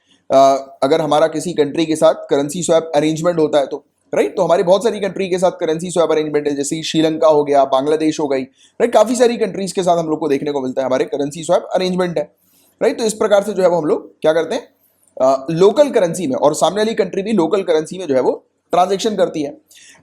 अगर हमारा किसी कंट्री के साथ करेंसी स्वैप अरेंजमेंट होता है तो, राइट। तो हमारी बहुत सारी कंट्री के साथ करेंसी स्वैप अरेंजमेंट है, जैसे श्रीलंका हो गया, बांग्लादेश हो गई, राइट। काफी सारी कंट्रीज के साथ हम लोग को देखने को मिलता है हमारे करेंसी स्वैप अरेंजमेंट है, राइट। तो इस प्रकार से जो है वो हम लोग क्या करते हैं लोकल करेंसी में, और सामने वाली कंट्री भी लोकल करेंसी में जो है वो ट्रांजेक्शन करती है।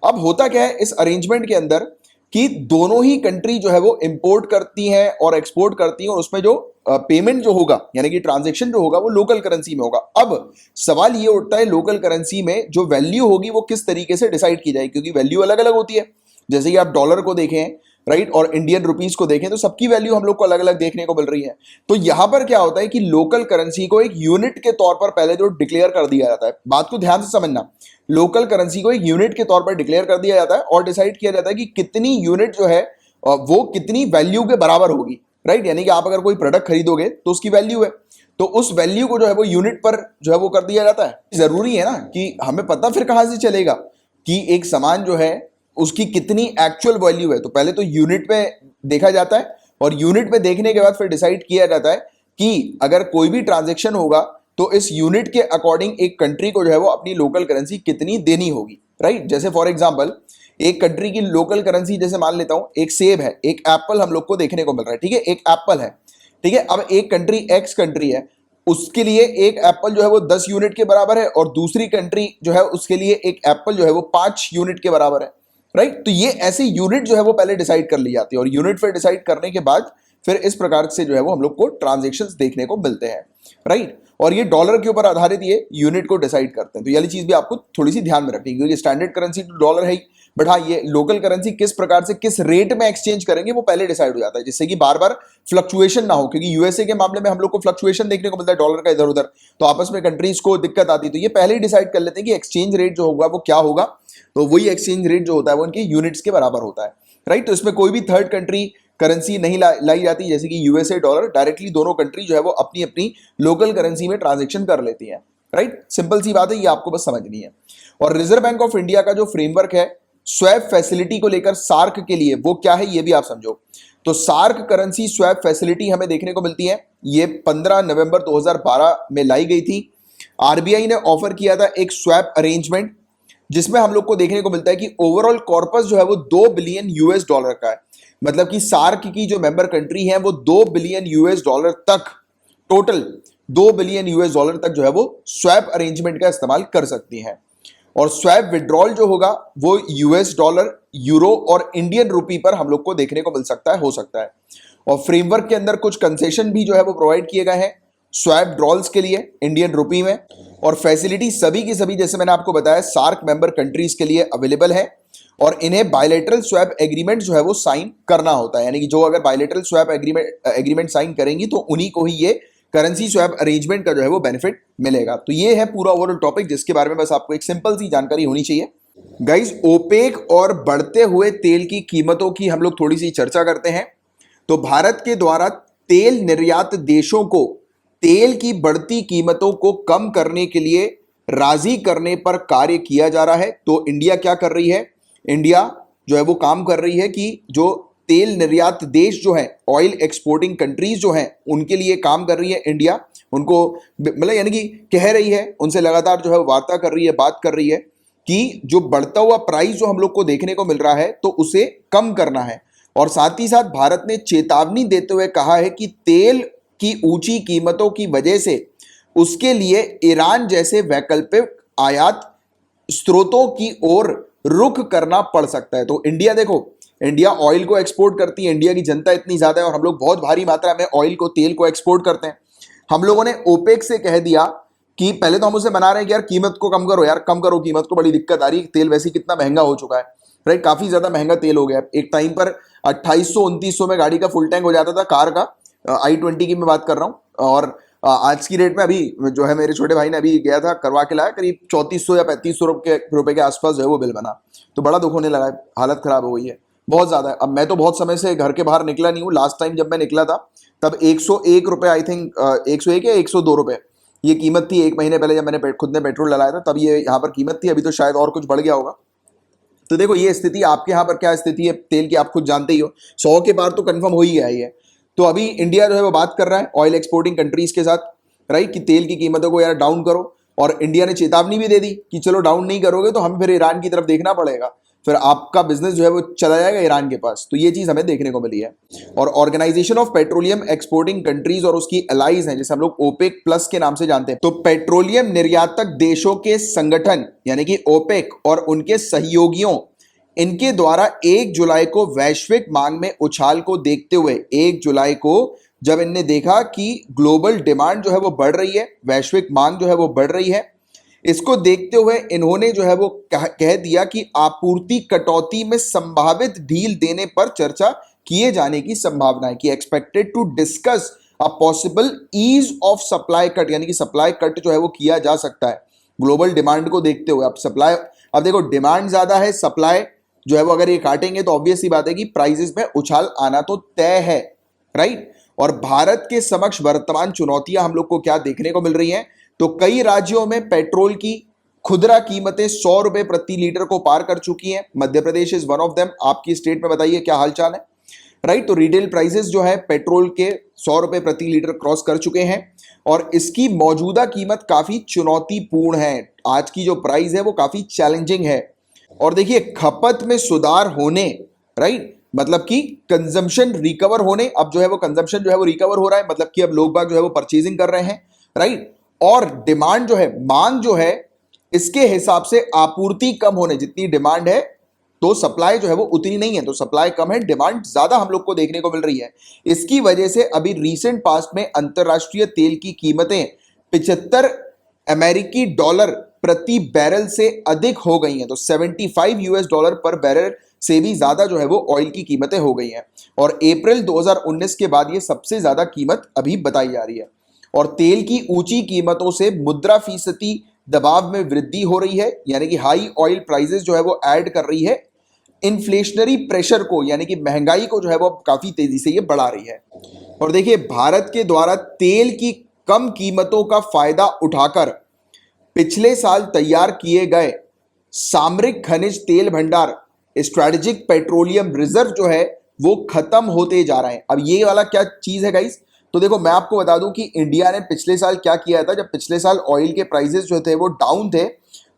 अब होता क्या है इस अरेंजमेंट के अंदर कि दोनों ही कंट्री जो है वो इंपोर्ट करती हैं और एक्सपोर्ट करती हैं, और उसमें जो पेमेंट जो होगा यानी कि ट्रांजैक्शन जो होगा वो लोकल करेंसी में होगा। अब सवाल ये उठता है लोकल करेंसी में जो वैल्यू होगी वो किस तरीके से डिसाइड की जाए, क्योंकि वैल्यू अलग अलग होती है। जैसे कि आप डॉलर को देखें, राइट, और इंडियन रुपीस को देखें तो सबकी वैल्यू हम लोग को अलग अलग देखने को मिल रही है। तो यहां पर क्या होता है कि लोकल करेंसी को एक यूनिट के तौर पर पहले जो डिक्लेयर कर दिया जाता है, बात को ध्यान से समझना, लोकल करेंसी को एक यूनिट के तौर पर डिक्लेयर कर दिया जाता है और डिसाइड किया जाता है कि कितनी यूनिट जो है वो कितनी वैल्यू के बराबर होगी, राइट। यानी कि आप अगर कोई प्रोडक्ट खरीदोगे तो उसकी वैल्यू है, तो उस वैल्यू को जो है वो यूनिट पर जो है वो कर दिया जाता है। जरूरी है ना कि हमें पता फिर कहां से चलेगा कि एक सामान जो है उसकी कितनी एक्चुअल वैल्यू है। तो पहले तो यूनिट में देखा जाता है, और यूनिट में देखने के बाद फिर डिसाइड किया जाता है कि अगर कोई भी ट्रांजैक्शन होगा तो इस यूनिट के अकॉर्डिंग एक कंट्री को जो है वो अपनी लोकल करेंसी कितनी देनी होगी, राइट। जैसे फॉर एग्जांपल एक कंट्री की लोकल करेंसी, जैसे मान लेता हूं एक सेब है, एक एप्पल हम लोग को देखने को मिल रहा है, ठीक है, एक एप्पल है, ठीक है। अब एक कंट्री एक्स कंट्री है, उसके लिए एक एप्पल जो है वो 10 यूनिट के बराबर है, और दूसरी कंट्री जो है उसके लिए एक एप्पल जो है वो 5 यूनिट के बराबर है, राइट। तो ये ऐसे यूनिट जो है वो पहले डिसाइड कर ली जाती है, और यूनिट फिर डिसाइड करने के बाद फिर इस प्रकार से जो है वो हम लोग को ट्रांजैक्शंस देखने को मिलते हैं, राइट। और ये डॉलर के ऊपर आधारित ये यूनिट को डिसाइड करते हैं। तो ये वाली चीज भी आपको थोड़ी सी ध्यान में रखनी है, क्योंकि स्टैंडर्ड करेंसी तो डॉलर है ही, बट हाँ ये लोकल करेंसी किस प्रकार से किस रेट में एक्सचेंज करेंगे वो पहले डिसाइड हो जाता है, जिससे कि बार बार फ्लक्चुएशन ना हो। क्योंकि यूएसए के मामले में हम लोग को फ्लक्चुएशन देखने को मिलता है डॉलर का इधर उधर, तो आपस में कंट्रीज को दिक्कत आती है। तो ये पहले ही डिसाइड कर लेते हैं कि एक्सचेंज रेट जो होगा वो क्या होगा, तो वही एक्सचेंज रेट जो होता है वो उनके यूनिट्स के बराबर होता है, राइट। तो इसमें कोई भी थर्ड कंट्री करेंसी नहीं लाई जाती, जैसे कि यूएसए डॉलर, डायरेक्टली दोनों कंट्री जो है वो अपनी अपनी लोकल करेंसी में ट्रांजैक्शन कर लेती है, राइट। सिंपल सी बात है, ये आपको बस समझनी है। और रिजर्व बैंक ऑफ इंडिया का जो फ्रेमवर्क है स्वैप फैसिलिटी को लेकर सार्क के लिए, वो क्या है ये भी आप समझो। तो सार्क करेंसी स्वैप फैसिलिटी हमें देखने को मिलती है, ये 15 नवंबर 2012 में लाई गई थी। आरबीआई ने ऑफर किया था एक स्वैप अरेंजमेंट, जिसमें हम लोग को देखने को मिलता है कि ओवरऑल कॉर्पस जो है वो 2 बिलियन यूएस डॉलर का है। मतलब कि सार्क की जो मेंबर कंट्री है वो 2 बिलियन यूएस डॉलर तक, टोटल 2 बिलियन यूएस डॉलर तक जो है वो स्वैप अरेंजमेंट का इस्तेमाल कर सकती हैं। और स्वैप विड्रॉल जो होगा वो यूएस डॉलर, यूरो और इंडियन रुपी पर हम लोग को देखने को मिल सकता है, हो सकता है। और फ्रेमवर्क के अंदर कुछ कंसेशन भी जो है वो प्रोवाइड किए गए हैं स्वैप ड्रॉल्स के लिए इंडियन रुपी में। और फैसिलिटी सभी की सभी, जैसे मैंने आपको बताया, सार्क मेंबर कंट्रीज के लिए अवेलेबल है, और इन्हें बायलैटरल स्वैप एग्रीमेंट जो है वो साइन करना होता है। यानी कि जो अगर बायलैटरल स्वैप एग्रीमेंट साइन करेंगी तो उन्हीं को ही ये करेंसी स्वैप अरेंजमेंट का जो है वो बेनिफिट मिलेगा। तो ये है पूरा ओवरऑल टॉपिक, जिसके बारे में बस आपको एक सिंपल सी जानकारी होनी चाहिए। गाइज, ओपेक और बढ़ते हुए तेल की कीमतों की हम लोग थोड़ी सी चर्चा करते हैं। तो भारत के द्वारा तेल निर्यात देशों को तेल की बढ़ती कीमतों को कम करने के लिए राजी करने पर कार्य किया जा रहा है। तो इंडिया क्या कर रही है, इंडिया जो है वो काम कर रही है कि जो तेल निर्यात देश जो है, ऑयल एक्सपोर्टिंग कंट्रीज जो हैं, उनके लिए काम कर रही है इंडिया। उनको मतलब यानी कि कह रही है, उनसे लगातार जो है वार्ता कर रही है, बात कर रही है कि जो बढ़ता हुआ प्राइस जो हम लोग को देखने को मिल रहा है तो उसे कम करना है। और साथ ही साथ भारत ने चेतावनी देते हुए कहा है कि तेल की ऊंची कीमतों की वजह से उसके लिए ईरान जैसे वैकल्पिक आयात स्रोतों की ओर रुख करना पड़ सकता है। तो इंडिया देखो, इंडिया ऑयल को एक्सपोर्ट करती है, इंडिया की जनता इतनी ज्यादा है और हम लोग बहुत भारी मात्रा में ऑयल को, तेल को एक्सपोर्ट करते हैं। हम लोगों ने ओपेक से कह दिया कि पहले तो हम उसे मना रहे हैं कि यार कीमत को कम करो, यार कम करो कीमत को, बड़ी दिक्कत आ रही है, तेल वैसे कितना महंगा हो चुका है, राइट, काफी ज्यादा महंगा तेल हो गया। एक टाइम पर 2800-2900 में गाड़ी का फुल टैंक हो जाता था, कार का, i20 की मैं बात कर रहा हूँ। और आज की रेट में अभी जो है मेरे छोटे भाई ने अभी गया था, करवा के लाया, करीब 3400 या 3500 रुपए के आसपास जो है वो बिल बना। तो बड़ा दुख होने लगा है, हालत खराब हो गई है बहुत ज्यादा। अब मैं तो बहुत समय से घर के बाहर निकला नहीं हूँ, लास्ट टाइम जब मैं निकला था तब 101 रुपए, आई थिंक 101 या 102 रुपए ये कीमत थी। एक महीने पहले जब मैंने खुद ने पेट्रोल डलाया था तब ये यहाँ पर कीमत थी, अभी तो शायद और कुछ बढ़ गया होगा। तो देखो ये स्थिति, आपके यहाँ पर क्या स्थिति है तेल की आप खुद जानते ही हो, 100 के पार तो कंफर्म हो ही गया ही है। तो अभी इंडिया जो है वो बात कर रहा है ऑयल एक्सपोर्टिंग कंट्रीज के साथ, राइट, कि तेल की कीमतों को यार डाउन करो। और इंडिया ने चेतावनी भी दे दी कि चलो डाउन नहीं करोगे तो हमें फिर ईरान की तरफ देखना पड़ेगा, फिर आपका बिजनेस जो है वो चला जाएगा ईरान के पास। तो ये चीज हमें देखने को मिली है। और organization of petroleum exporting countries और उसकी एलाइज हैं, जैसे हम लोग ओपेक प्लस के नाम से जानते हैं। तो पेट्रोलियम निर्यातक देशों के संगठन यानी कि ओपेक और उनके सहयोगियों इनके द्वारा 1 जुलाई को वैश्विक मांग में उछाल को देखते हुए 1 जुलाई को जब इनने देखा कि ग्लोबल डिमांड जो है वो बढ़ रही है, वैश्विक मांग जो है वो बढ़ रही है, इसको देखते हुए इन्होंने जो है वो कह दिया कि आपूर्ति कटौती में संभावित ढील देने पर चर्चा किए जाने की संभावना है, कि expected to discuss a possible ease of supply cut, यानी कि सप्लाई कट जो है वो किया जा सकता है ग्लोबल डिमांड को देखते हुए। अब देखो डिमांड ज्यादा है, सप्लाई जो है वो अगर ये काटेंगे तो ऑब्वियस सी बात है कि प्राइसेस में उछाल आना तो तय है, राइट। और भारत के समक्ष वर्तमान चुनौतियां हम लोग को क्या देखने को मिल रही हैं, तो कई राज्यों में पेट्रोल की खुदरा कीमतें 100 रुपए प्रति लीटर को पार कर चुकी हैं। Madhya Pradesh is one of them. आपकी स्टेट में बताइए क्या हालचाल है, राइट। तो रिटेल प्राइसेस जो है पेट्रोल के 100 रुपए प्रति लीटर क्रॉस कर चुके हैं और इसकी मौजूदा कीमत काफी चुनौतीपूर्ण है। आज की जो प्राइस है वो काफी चैलेंजिंग है। और देखिए खपत में सुधार होने, राइट, मतलब कि कंजम्पशन रिकवर होने, अब जो है वो कंजम्पशन जो है वो रिकवर हो रहा है, मतलब कि अब लोग बाग जो है वो परचेजिंग कर रहे हैं, राइट। और डिमांड जो है, मांग जो है, इसके हिसाब से आपूर्ति कम होने, जितनी डिमांड है तो सप्लाई जो है वो उतनी नहीं है, तो सप्लाई कम है, डिमांड ज्यादा हम लोग को देखने को मिल रही है। इसकी वजह से अभी रीसेंट पास्ट में अंतरराष्ट्रीय तेल की कीमतें 75 अमेरिकी डॉलर प्रति बैरल से अधिक हो गई हैं, तो 75 यूएस डॉलर पर बैरल से भी ज्यादा जो है वो ऑयल की कीमतें हो गई हैं। और अप्रैल 2019 के बाद ये सबसे ज्यादा कीमत अभी बताई जा रही है। और तेल की ऊंची कीमतों से मुद्रास्फीति दबाव में वृद्धि हो रही है, यानी कि हाई ऑयल प्राइसेस जो है वो ऐड कर रही है इन्फ्लेशनरी प्रेशर को, यानी कि महंगाई को जो है वो काफी तेजी से ये बढ़ा रही है। और देखिए भारत के द्वारा तेल की कम कीमतों का फायदा उठाकर पिछले साल तैयार किए गए सामरिक खनिज तेल भंडार स्ट्रेटेजिक पेट्रोलियम रिजर्व जो है वो खत्म होते जा रहे हैं। अब ये वाला क्या चीज है गाइस, तो देखो मैं आपको बता दूं कि इंडिया ने पिछले साल क्या किया था। जब पिछले साल ऑयल के प्राइसेस जो थे वो डाउन थे,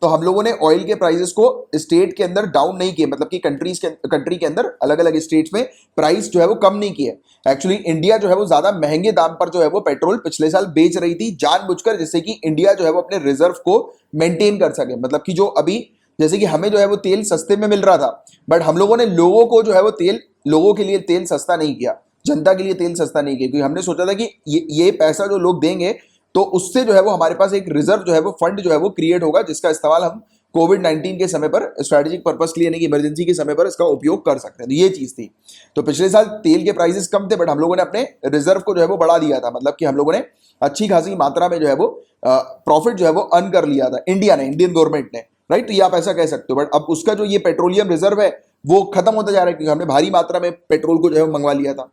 तो हम लोगों ने ऑयल के प्राइसेस को स्टेट के अंदर डाउन नहीं किए, मतलब कि कंट्री के अंदर अलग अलग स्टेट्स में प्राइस जो है वो कम नहीं किए। एक्चुअली इंडिया जो है वो ज्यादा महंगे दाम पर जो है वो पेट्रोल पिछले साल बेच रही थी जानबूझकर, जिससे कि इंडिया जो है वो अपने रिजर्व को मेंटेन कर सके। मतलब कि जो अभी जैसे कि हमें जो है वो तेल सस्ते में मिल रहा था, बट हम लोगों ने लोगों को जो है वो तेल, लोगों के लिए तेल सस्ता नहीं किया, जनता के लिए तेल सस्ता नहीं किया, क्योंकि हमने सोचा था कि ये पैसा जो लोग देंगे तो उससे जो है वो हमारे पास एक रिजर्व जो है वो फंड जो है वो क्रिएट होगा, जिसका इस्तेमाल हम कोविड-19 के समय पर स्ट्रेटेजिक पर्पस के लिए, यानी कि इमरजेंसी के समय पर इसका उपयोग कर सकते हैं। तो ये चीज थी। तो पिछले साल तेल के प्राइसेस कम थे, बट हम लोगों ने अपने रिजर्व को जो है वो बढ़ा दिया था, मतलब कि हम लोगों ने अच्छी खासी मात्रा में जो है वो प्रॉफिट जो है वो अर्न कर लिया था, इंडिया ने, इंडियन गवर्नमेंट ने, राइट। तो ये आप ऐसा कह सकते हो। बट अब उसका जो ये पेट्रोलियम रिजर्व है वो खत्म होता जा रहा है, क्योंकि हमने भारी मात्रा में पेट्रोल को जो है मंगवा लिया था।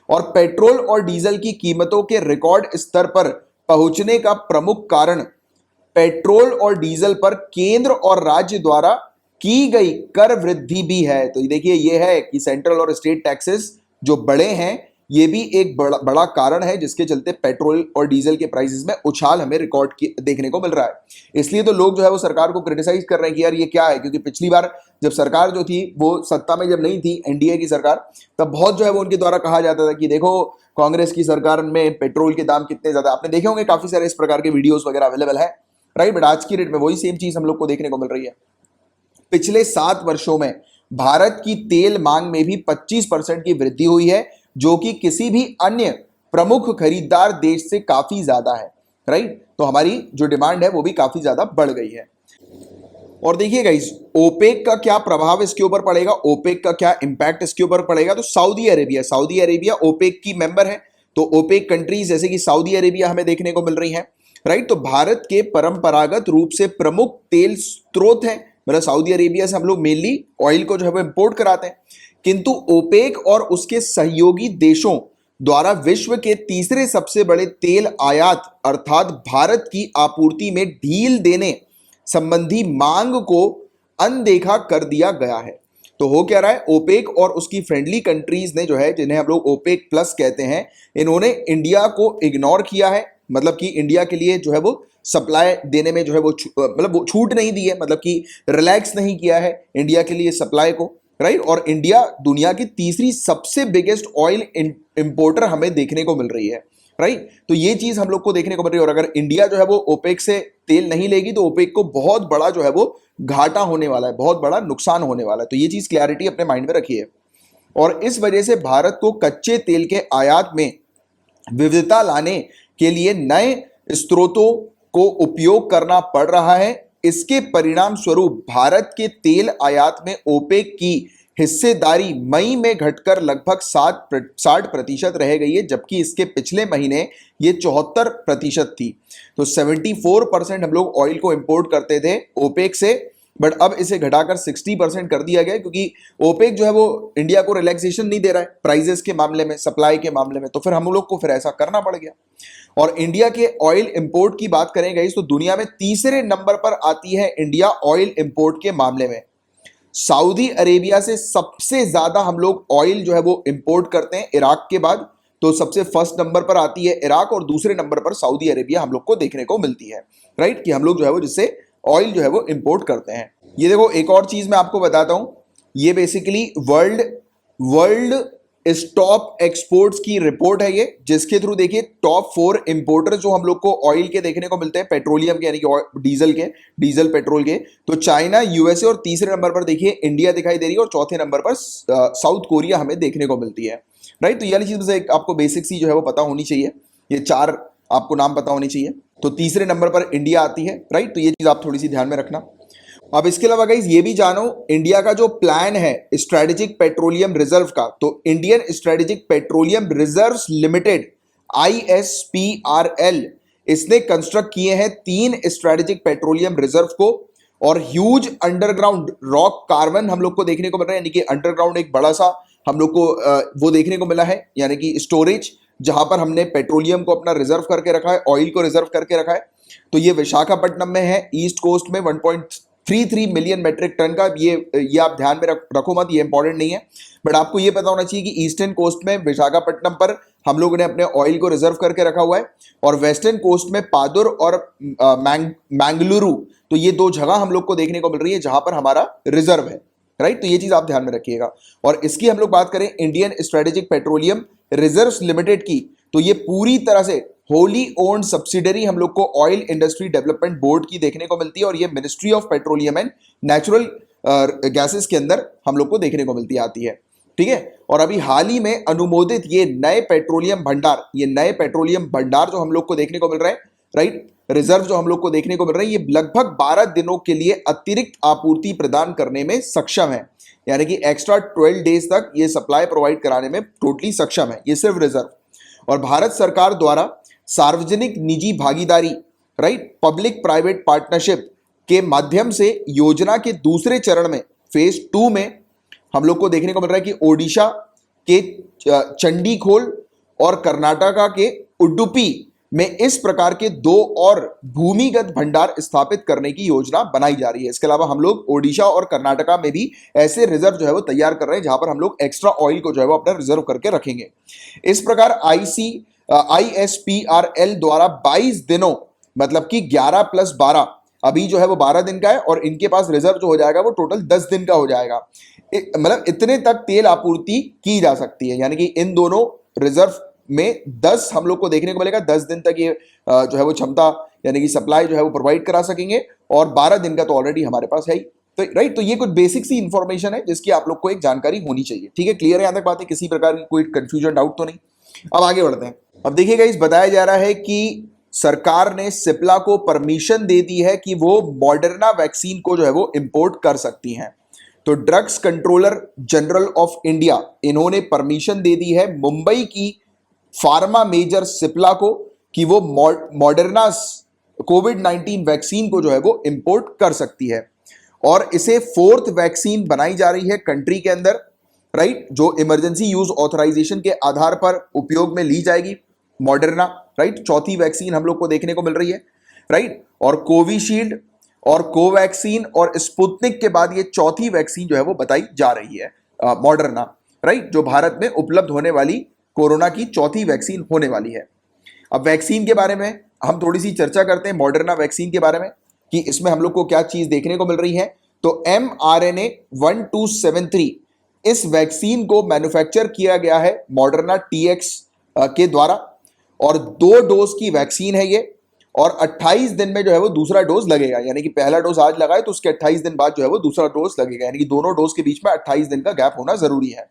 और पेट्रोल और डीजल की कीमतों के रिकॉर्ड स्तर पर पहुंचने का प्रमुख कारण पेट्रोल और डीजल पर केंद्र और राज्य द्वारा की गई कर वृद्धि भी है। तो देखिए ये है कि सेंट्रल और स्टेट टैक्सेस जो बड़े हैं, ये भी एक बड़ा कारण है जिसके चलते पेट्रोल और डीजल के प्राइसेस में उछाल हमें रिकॉर्ड देखने को मिल रहा है। इसलिए तो लोग जो है वो सरकार को क्रिटिसाइज कर रहे हैं कि यार ये क्या है, क्योंकि पिछली बार जब सरकार जो थी वो सत्ता में जब नहीं थी, एनडीए की सरकार, तब बहुत जो है वो उनके द्वारा कहा जाता था कि देखो कांग्रेस की सरकार में पेट्रोल के दाम कितने ज्यादा, आपने देखे होंगे काफी सारे इस प्रकार के वीडियोस वगैरह अवेलेबल है, राइट। बट आज की डेट में वही सेम चीज हम लोग को देखने को मिल रही है। पिछले 7 वर्षों में भारत की तेल मांग में भी 25% की वृद्धि हुई है, जो कि किसी भी अन्य प्रमुख खरीदार देश से काफी ज्यादा है, राइट। तो हमारी जो डिमांड है वो भी काफी ज्यादा बढ़ गई है। और देखिए गाइस, ओपेक का क्या प्रभाव इसके ऊपर पड़ेगा, ओपेक का क्या इंपैक्ट इसके ऊपर पड़ेगा। तो सऊदी अरेबिया ओपेक की मेंबर है, तो ओपेक कंट्रीज जैसे कि सऊदी अरेबिया हमें देखने को मिल रही हैं, राइट। तो भारत के परंपरागत रूप से प्रमुख तेल स्रोत हैं, मतलब सऊदी अरेबिया से हम लोग मेनली ऑयल को जो है वो इंपोर्ट कराते हैं। किंतु ओपेक और उसके सहयोगी देशों द्वारा विश्व के तीसरे सबसे बड़े तेल आयात अर्थात भारत की आपूर्ति में ढील देने संबंधी मांग को अनदेखा कर दिया गया है। तो हो क्या रहा है, ओपेक और उसकी फ्रेंडली कंट्रीज ने जो है, जिन्हें हम लोग ओपेक प्लस कहते हैं, इन्होंने इंडिया को इग्नोर किया है, मतलब कि इंडिया के लिए जो है वो सप्लाई देने में जो है वो मतलब वो छूट नहीं दी है, मतलब कि रिलैक्स नहीं किया है इंडिया के लिए सप्लाई को, राइट। और इंडिया दुनिया की तीसरी सबसे बिगेस्ट ऑयल इंपोर्टर हमें देखने को मिल रही है, राइट। तो ये चीज हम लोग को देखने को मिल रही है। और अगर इंडिया जो है वो ओपेक से तेल नहीं लेगी तो ओपेक को बहुत बड़ा जो है वो घाटा होने वाला है, बहुत बड़ा नुकसान होने वाला है। तो ये चीज क्लैरिटी अपने माइंड में रखिए। और इस वजह से भारत को कच्चे तेल के आयात में विविधता लाने के लिए नए स्रोतों को उपयोग करना पड़ रहा है। इसके परिणाम स्वरूप भारत के तेल आयात में ओपेक की हिस्सेदारी मई में घटकर लगभग 60% रह गई है, जबकि इसके पिछले महीने ये 74% थी। तो 74% हम लोग ऑयल को इंपोर्ट करते थे ओपेक से, बट अब इसे घटाकर 60% कर दिया गया, क्योंकि ओपेक जो है वो इंडिया को रिलैक्सेशन नहीं दे रहा है प्राइजेस के मामले में, सप्लाई के मामले में। तो फिर हम लोग को फिर ऐसा करना पड़ गया। और इंडिया के ऑयल इंपोर्ट की बात करें गाइस तो दुनिया में तीसरे नंबर पर आती है इंडिया ऑयल इंपोर्ट के मामले में। सऊदी अरेबिया से सबसे ज्यादा हम लोग ऑयल जो है वो इंपोर्ट करते हैं इराक के बाद। तो सबसे फर्स्ट नंबर पर आती है इराक और दूसरे नंबर पर सऊदी अरेबिया हम लोग को देखने को मिलती है, राइट, कि हम लोग जो है वो जिससे ऑयल जो है वो इंपोर्ट करते हैं। ये देखो एक और चीज मैं आपको बताता हूं, ये बेसिकली वर्ल्ड टॉप एक्सपोर्ट्स की रिपोर्ट है ये, जिसके थ्रू देखिए टॉप 4 इंपोर्टर जो हम लोग को ऑयल के देखने को मिलते हैं, पेट्रोलियम के यानी कि डीजल पेट्रोल के। तो चाइना, यूएसए और तीसरे नंबर पर देखिए इंडिया दिखाई दे रही है और चौथे नंबर पर साउथ कोरिया हमें देखने को मिलती है, राइट। तो ये वाली चीज आपको बेसिक सी जो है वो पता होनी चाहिए, ये 4 आपको नाम पता होनी चाहिए। तो तीसरे नंबर पर इंडिया आती है, राइट। तो ये चीज आप थोड़ी सी ध्यान में रखना। अब इसके अलावा गाइस ये भी जानो इंडिया का जो प्लान है स्ट्रेटेजिक पेट्रोलियम रिजर्व का, तो Indian strategic petroleum reserves limited ISPRL, इसने कंस्ट्रक्ट किए हैं 3 स्ट्रेटेजिक पेट्रोलियम रिजर्व को। और ह्यूज अंडरग्राउंड रॉक कार्बन हम लोग को देखने को मिल रहा है, यानी कि अंडरग्राउंड एक बड़ा सा हम लोग को वो देखने को मिला है, यानी कि स्टोरेज, जहां पर हमने पेट्रोलियम को अपना रिजर्व करके रखा है, ऑयल को रिजर्व करके रखा है। तो ये विशाखापट्टनम में है, ईस्ट कोस्ट में 1.33 मिलियन मेट्रिक टन का। ये आप ध्यान में रखो मत, ये इंपॉर्टेंट नहीं है, बट आपको ये पता होना चाहिए कि ईस्टर्न कोस्ट में विशाखापट्टनम पर हम लोगों ने अपने ऑयल को रिजर्व करके रखा हुआ है, और वेस्टर्न कोस्ट में पादुर और मैंगलुरु, तो ये 2 जगह हम लोग को देखने को मिल रही है जहां पर हमारा रिजर्व है, राइट। तो ये चीज आप ध्यान में रखिएगा। और इसकी हम लोग बात करें Indian strategic petroleum reserves limited की, तो ये पूरी तरह से होली ओन्ड सब्सिडरी हम लोग को ऑयल इंडस्ट्री डेवलपमेंट बोर्ड की देखने को मिलती है, और ये ministry of petroleum and natural gases के अंदर हम लोग को देखने को मिलती आती है, ठीक है। और अभी हाल ही में अनुमोदित ये नए पेट्रोलियम भंडार जो हम लोग को देखने को मिल रहे हैं, राइट, रिजर्व जो हम लोग को देखने को मिल रहे हैं, ये लगभग 12 दिनों के लिए अतिरिक्त आपूर्ति प्रदान करने में सक्षम है, यानी कि एक्स्ट्रा 12 डेज तक ये सप्लाई प्रोवाइड कराने में टोटली सक्षम है, ये सिर्फ रिजर्व। और भारत सरकार द्वारा सार्वजनिक निजी भागीदारी, राइट, पब्लिक प्राइवेट पार्टनरशिप के माध्यम से योजना के दूसरे चरण में फेज 2 में हम लोग को देखने को मिल रहा है कि ओडिशा के चंडीखोल और कर्नाटका के उडुपी में इस प्रकार के 2 और भूमिगत भंडार स्थापित करने की योजना बनाई जा रही है। इसके अलावा हम लोग ओडिशा और कर्नाटका में भी ऐसे रिजर्व जो है वो तैयार कर रहे हैं जहां पर हम लोग एक्स्ट्रा ऑयल को जो है वो अपना रिजर्व करके रखेंगे। इस प्रकार ISPRL द्वारा 22 दिनों, मतलब कि 11 + 12, अभी जो है वो 12 दिन का है, और इनके पास रिजर्व जो हो जाएगा वो टोटल 10 दिन का हो जाएगा। मतलब इतने तक तेल आपूर्ति की जा सकती है, यानी कि इन दोनों रिजर्व में 10 हम लोग को देखने को मिलेगा। 10 दिन तक ये जो है वो क्षमता, यानी कि सप्लाई जो है वो प्रोवाइड करा सकेंगे, और 12 दिन का तो ऑलरेडी हमारे पास है ही, तो राइट। तो ये कुछ बेसिक सी इंफॉर्मेशन है जिसकी आप लोग को एक जानकारी होनी चाहिए, ठीक है। क्लियर है यहां तक बात है, किसी प्रकार की कोई कंफ्यूजन डाउट तो नहीं। अब आगे बढ़ते हैं। अब देखिएगा, इस बताया जा रहा है कि सरकार ने सिप्ला को परमिशन दे दी है कि वो मॉडर्ना वैक्सीन को जो है वो इंपोर्ट कर सकती हैं। तो drugs controller general of India, इन्होंने परमिशन दे दी है मुंबई की फार्मा मेजर सिप्ला को कि वो मॉडर्ना कोविड-19 वैक्सीन को जो है वो इंपोर्ट कर सकती है, और इसे 4th वैक्सीन बनाई जा रही है कंट्री के अंदर, राइट, जो इमरजेंसी यूज ऑथराइजेशन के आधार पर उपयोग में ली जाएगी मॉडर्ना, राइट। 4थी वैक्सीन हम लोग को देखने को मिल रही है, राइट। और कोविशील्ड और कोवैक्सीन और स्पुतनिक के बाद ये 4थी वैक्सीन जो है वो बताई जा रही है मॉडर्ना, राइट, जो भारत में उपलब्ध होने वाली कोरोना की 4थी वैक्सीन होने वाली है। अब वैक्सीन के बारे में हम थोड़ी सी चर्चा करते हैं, मॉडर्ना वैक्सीन के बारे में, कि इसमें हम लोग को क्या चीज देखने को मिल रही है। तो mRNA 1273 इस वैक्सीन को मैन्युफैक्चर किया गया है मॉडर्ना TX के द्वारा, और 2 डोज की वैक्सीन है ये, और 28 दिन में जो है वो दूसरा डोज लगेगा, यानी कि पहला डोज आज लगाए तो उसके 28 दिन बाद जो है वो दूसरा डोज लगेगा, यानी कि दोनों डोज के बीच में 28 दिन का गैप होना जरूरी है।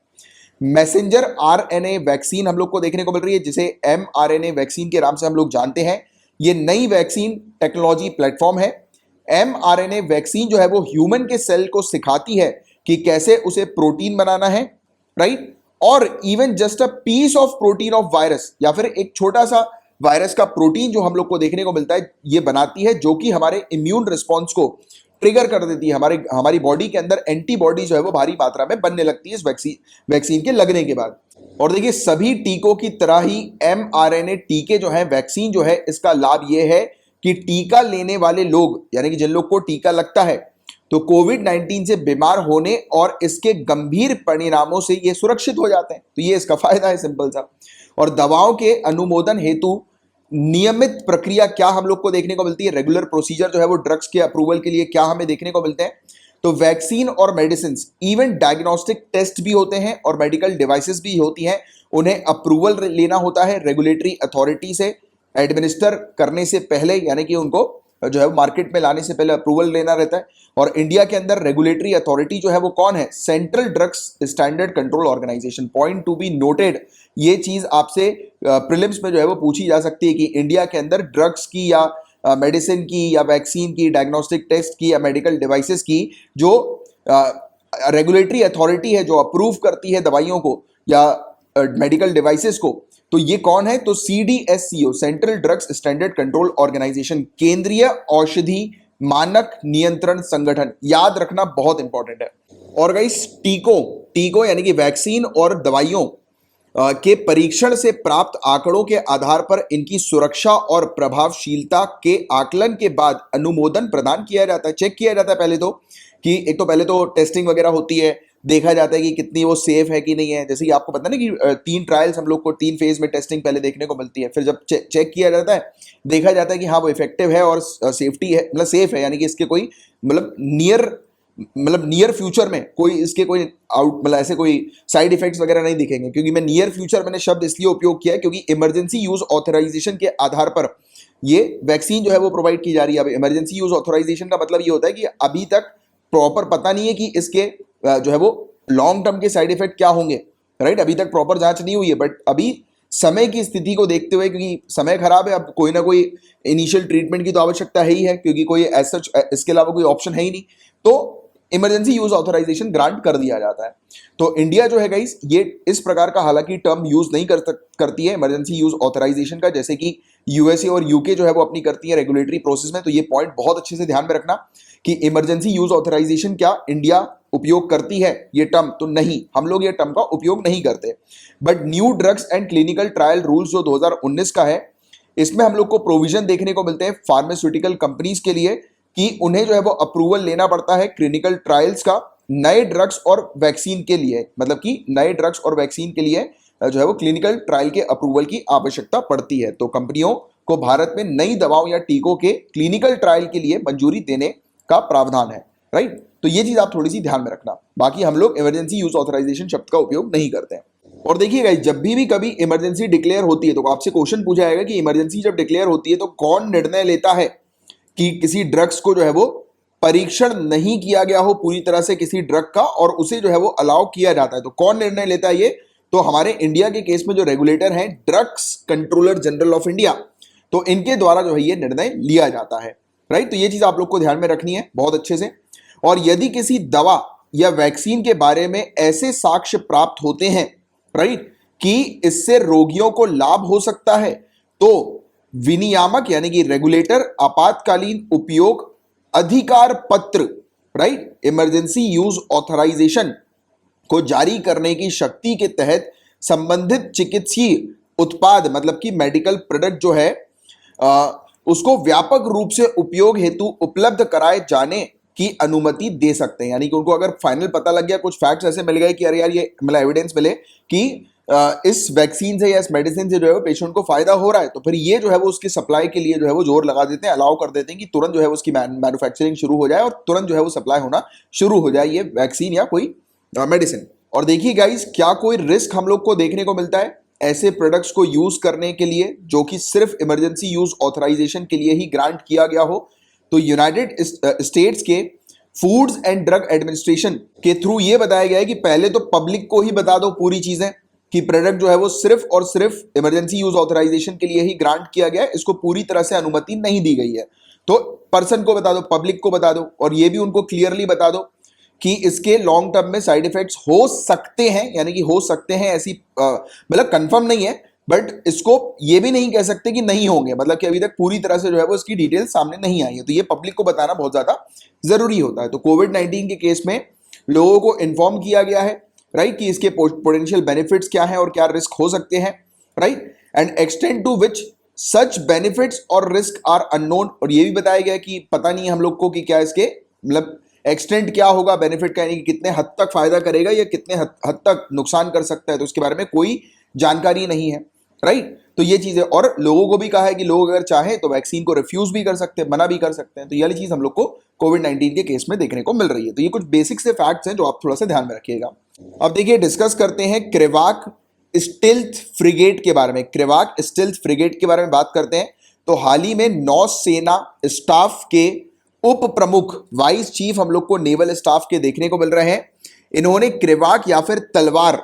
मैसेंजर आरएनए वैक्सीन हम लोग को देखने को मिल रही है, जिसे एमआरएनए वैक्सीन के नाम से हम लोग जानते हैं। ये नई वैक्सीन टेक्नोलॉजी प्लेटफॉर्म है। एमआरएनए वैक्सीन जो है वो ह्यूमन के सेल को सिखाती है कि कैसे उसे प्रोटीन बनाना है, राइट, और even just a piece of protein of virus, या फिर एक छोटा सा वायरस का प्रोटीन जो हम लोग को देखने को मिलता है, ये बनाती है, जो कि हमारे इम्यून रिस्पॉन्स को ट्रिगर कर देती है। हमारी बॉडी के अंदर एंटीबॉडी जो है वो भारी मात्रा में बनने लगती है इस वैक्सीन के लगने के बाद। और देखिए, सभी टीकों की तरह ही एमआरएनए टीके जो है, वैक्सीन जो है, इसका लाभ ये है कि टीका लेने वाले लोग, यानी कि जिन लोग को टीका लगता है, तो कोविड-19 से बीमार होने और इसके गंभीर परिणामों से ये सुरक्षित हो जाते हैं। तो ये इसका फायदा है, सिंपल सा। और दवाओं के अनुमोदन हेतु नियमित प्रक्रिया क्या हम लोग को देखने को मिलती है, रेगुलर प्रोसीजर जो है वो ड्रग्स के अप्रूवल के लिए क्या हमें देखने को मिलते हैं, तो वैक्सीन और मेडिसिन, इवन डायग्नोस्टिक टेस्ट भी होते हैं और मेडिकल डिवाइसेस भी होती हैं, उन्हें अप्रूवल लेना होता है रेगुलेटरी अथॉरिटी से एडमिनिस्टर करने से पहले, यानी कि उनको जो है मार्केट में लाने से पहले अप्रूवल लेना रहता है। और इंडिया के अंदर रेगुलेटरी अथॉरिटी जो है वो कौन है, central drugs standard control organization. Point to be noted, ये चीज आपसे प्रीलिम्स में जो है वो पूछी जा सकती है कि इंडिया के अंदर ड्रग्स की या मेडिसिन की या वैक्सीन की, डायग्नोस्टिक टेस्ट की या मेडिकल डिवाइसेस की जो रेगुलेटरी अथॉरिटी है, जो अप्रूव करती है दवाइयों को या मेडिकल डिवाइसेस को, तो ये कौन है, तो CDSCO, central drugs standard control organization, केंद्रीय औषधि मानक नियंत्रण संगठन। याद रखना बहुत इंपॉर्टेंट है। और गाइस, टीकों यानी कि वैक्सीन और दवाइयों के परीक्षण से प्राप्त आंकड़ों के आधार पर इनकी सुरक्षा और प्रभावशीलता के आकलन के बाद अनुमोदन प्रदान किया जाता है, चेक किया जाता है पहले तो, कि एक तो पहले तो टेस्टिंग वगैरह होती है, देखा जाता है कि कितनी वो सेफ है कि नहीं है। जैसे कि आपको पता ना कि 3 ट्रायल्स हम लोग को 3 फेज में टेस्टिंग पहले देखने को मिलती है, फिर जब चेक किया जाता है, देखा जाता है कि हाँ वो इफेक्टिव है और सेफ्टी है, मतलब सेफ है, यानी कि इसके कोई नियर फ्यूचर में कोई इसके कोई ऐसे कोई साइड इफेक्ट्स वगैरह नहीं दिखेंगे। क्योंकि मैं नियर फ्यूचर मैंने शब्द इसलिए उपयोग किया है क्योंकि इमरजेंसी यूज ऑथराइजेशन के आधार पर ये वैक्सीन जो है वो प्रोवाइड की जा रही है। अब इमरजेंसी यूज ऑथराइजेशन का मतलब ये होता है कि अभी तक प्रॉपर पता नहीं है कि इसके जो है वो लॉन्ग टर्म के साइड इफेक्ट क्या होंगे, राइट, अभी तक प्रॉपर जांच नहीं हुई है। बट अभी समय की स्थिति को देखते हुए, क्योंकि समय खराब है, अब कोई ना कोई इनिशियल ट्रीटमेंट की तो आवश्यकता है ही है, क्योंकि कोई एज सच इसके अलावा कोई ऑप्शन है ही नहीं, तो इमरजेंसी यूज ऑथराइजेशन ग्रांट कर दिया जाता है। तो इंडिया जो है गाइस, ये इस प्रकार का हालांकि टर्म यूज नहीं करती है इमरजेंसी यूज ऑथराइजेशन का, जैसे कि यूएसए और यूके जो है वो अपनी करती है रेगुलेटरी प्रोसेस में। तो ये पॉइंट बहुत अच्छे से ध्यान में रखना कि इमरजेंसी यूज ऑथराइजेशन क्या इंडिया उपयोग करती है ये टर्म, तो नहीं, हम लोग ये टर्म का उपयोग नहीं करते। But new drugs and clinical trial rules जो 2019 का है, इसमें हम लोग को प्रोविजन देखने को मिलते हैं फार्मास्यूटिकल कंपनीज के लिए कि उन्हें जो है वो अप्रूवल लेना पड़ता है क्लिनिकल ट्रायल्स का नए ड्रग्स और वैक्सीन के लिए, मतलब कि नए ड्रग्स और वैक्सीन के लिए जो है वो क्लिनिकल ट्रायल के अप्रूवल की आवश्यकता पड़ती है। तो कंपनियों को भारत में नई दवाओं या टीकों के क्लिनिकल ट्रायल के लिए मंजूरी देने का प्रावधान है, राइट। तो ये चीज आप थोड़ी सी ध्यान में रखना। बाकी हम लोग इमरजेंसी यूज ऑथराइजेशन शब्द का उपयोग नहीं करते हैं। और देखिएगा, जब भी कभी इमरजेंसी डिक्लेयर होती है तो आपसे क्वेश्चन पूछा जाएगा कि इमरजेंसी जब डिक्लेयर होती है तो कौन निर्णय लेता है कि किसी ड्रग्स को जो है वो परीक्षण नहीं किया गया हो पूरी तरह से किसी ड्रग का और उसे जो है वो अलाउ किया जाता है। तो कौन निर्णय लेता है ये, तो हमारे इंडिया के केस में जो रेगुलेटर हैं, drugs controller general of India, तो इनके द्वारा जो है ये निर्णय लिया जाता है, राइट। तो ये चीज आप लोग को ध्यान में रखनी है बहुत अच्छे से। और यदि किसी दवा या वैक्सीन के बारे में ऐसे साक्ष्य प्राप्त होते हैं, राइट, कि इससे रोगियों को लाभ हो सकता है, तो विनियामक यानी कि रेगुलेटर आपातकालीन उपयोग अधिकार पत्र, राइट, इमरजेंसी यूज ऑथराइजेशन को जारी करने की शक्ति के तहत संबंधित चिकित्सीय उत्पाद, मतलब कि मेडिकल प्रोडक्ट जो है उसको व्यापक रूप से उपयोग हेतु उपलब्ध कराए जाने की अनुमति दे सकते हैं। यानी कि उनको अगर फाइनल पता लग गया, कुछ फैक्ट्स ऐसे मिल गए कि अरे यार ये मतलब एविडेंस मिले कि इस वैक्सीन से या इस मेडिसिन से जो है वो पेशेंट को फायदा हो रहा है, तो फिर ये जो है वो उसकी सप्लाई के लिए जो है वो जोर लगा देते हैं, अलाउ कर देते हैं कि तुरंत जो है उसकी मैन्युफैक्चरिंग शुरू हो जाए और तुरंत जो है वो सप्लाई होना शुरू हो जाए, ये वैक्सीन या कोई मेडिसिन। और देखिए गाइस, क्या कोई रिस्क हम लोग को देखने को मिलता है ऐसे प्रोडक्ट्स को यूज करने के लिए जो कि सिर्फ इमरजेंसी यूज ऑथराइजेशन के लिए ही ग्रांट किया गया हो, तो यूनाइटेड स्टेट्स के फूड्स एंड ड्रग एडमिनिस्ट्रेशन के थ्रू ये बताया गया है कि पहले तो पब्लिक को ही बता दो पूरी चीजें कि प्रोडक्ट जो है वो सिर्फ और सिर्फ इमरजेंसी यूज ऑथराइजेशन के लिए ही ग्रांट किया गया है, इसको पूरी तरह से अनुमति नहीं दी गई है। तो पर्सन को बता दो, पब्लिक को बता दो, और ये भी उनको क्लियरली बता दो कि इसके लॉन्ग टर्म में साइड इफेक्ट्स हो सकते हैं, यानी कि हो सकते हैं, ऐसी मतलब कंफर्म नहीं है, बट इसको ये भी नहीं कह सकते कि नहीं होंगे, मतलब कि अभी तक पूरी तरह से जो है वो इसकी डिटेल सामने नहीं आई है, तो ये पब्लिक को बताना बहुत ज्यादा जरूरी होता है। तो कोविड-19 के केस में लोगों को इन्फॉर्म किया गया है, राइट, कि इसके पोटेंशियल बेनिफिट्स क्या हैं और क्या रिस्क हो सकते हैं, right, and extend to which such benefits और रिस्क आर अननोन, और ये भी बताया गया कि पता नहीं हम लोग को कि क्या इसके मतलब एक्सटेंट क्या होगा बेनिफिट का, यानी कि कितने हद तक फायदा करेगा या कितने हद तक नुकसान कर सकता है, तो इसके बारे में कोई जानकारी नहीं है, राइट। तो ये चीज है, और लोगों को भी कहा है कि लोग अगर चाहें तो वैक्सीन को रिफ्यूज भी कर सकते हैं, मना भी कर सकते हैं, तो ये वाली चीज हम लोग को कोविड-19 के केस में देखने को मिल रही है। तो ये कुछ बेसिक से फैक्ट्स हैं जो आप थोड़ा सा ध्यान में रखिएगा। अब देखिए डिस्कस करते हैं क्रेवाक स्टिल्थ फ्रिगेट के बारे में। क्रेवाक स्टिल्थ फ्रिगेट के बारे में बात करते हैं तो हाल ही में नौसेना स्टाफ के उप प्रमुख वाइस चीफ हम लोग को नेवल स्टाफ के देखने को मिल रहे हैं। इन्होंने क्रेवाक या फिर तलवार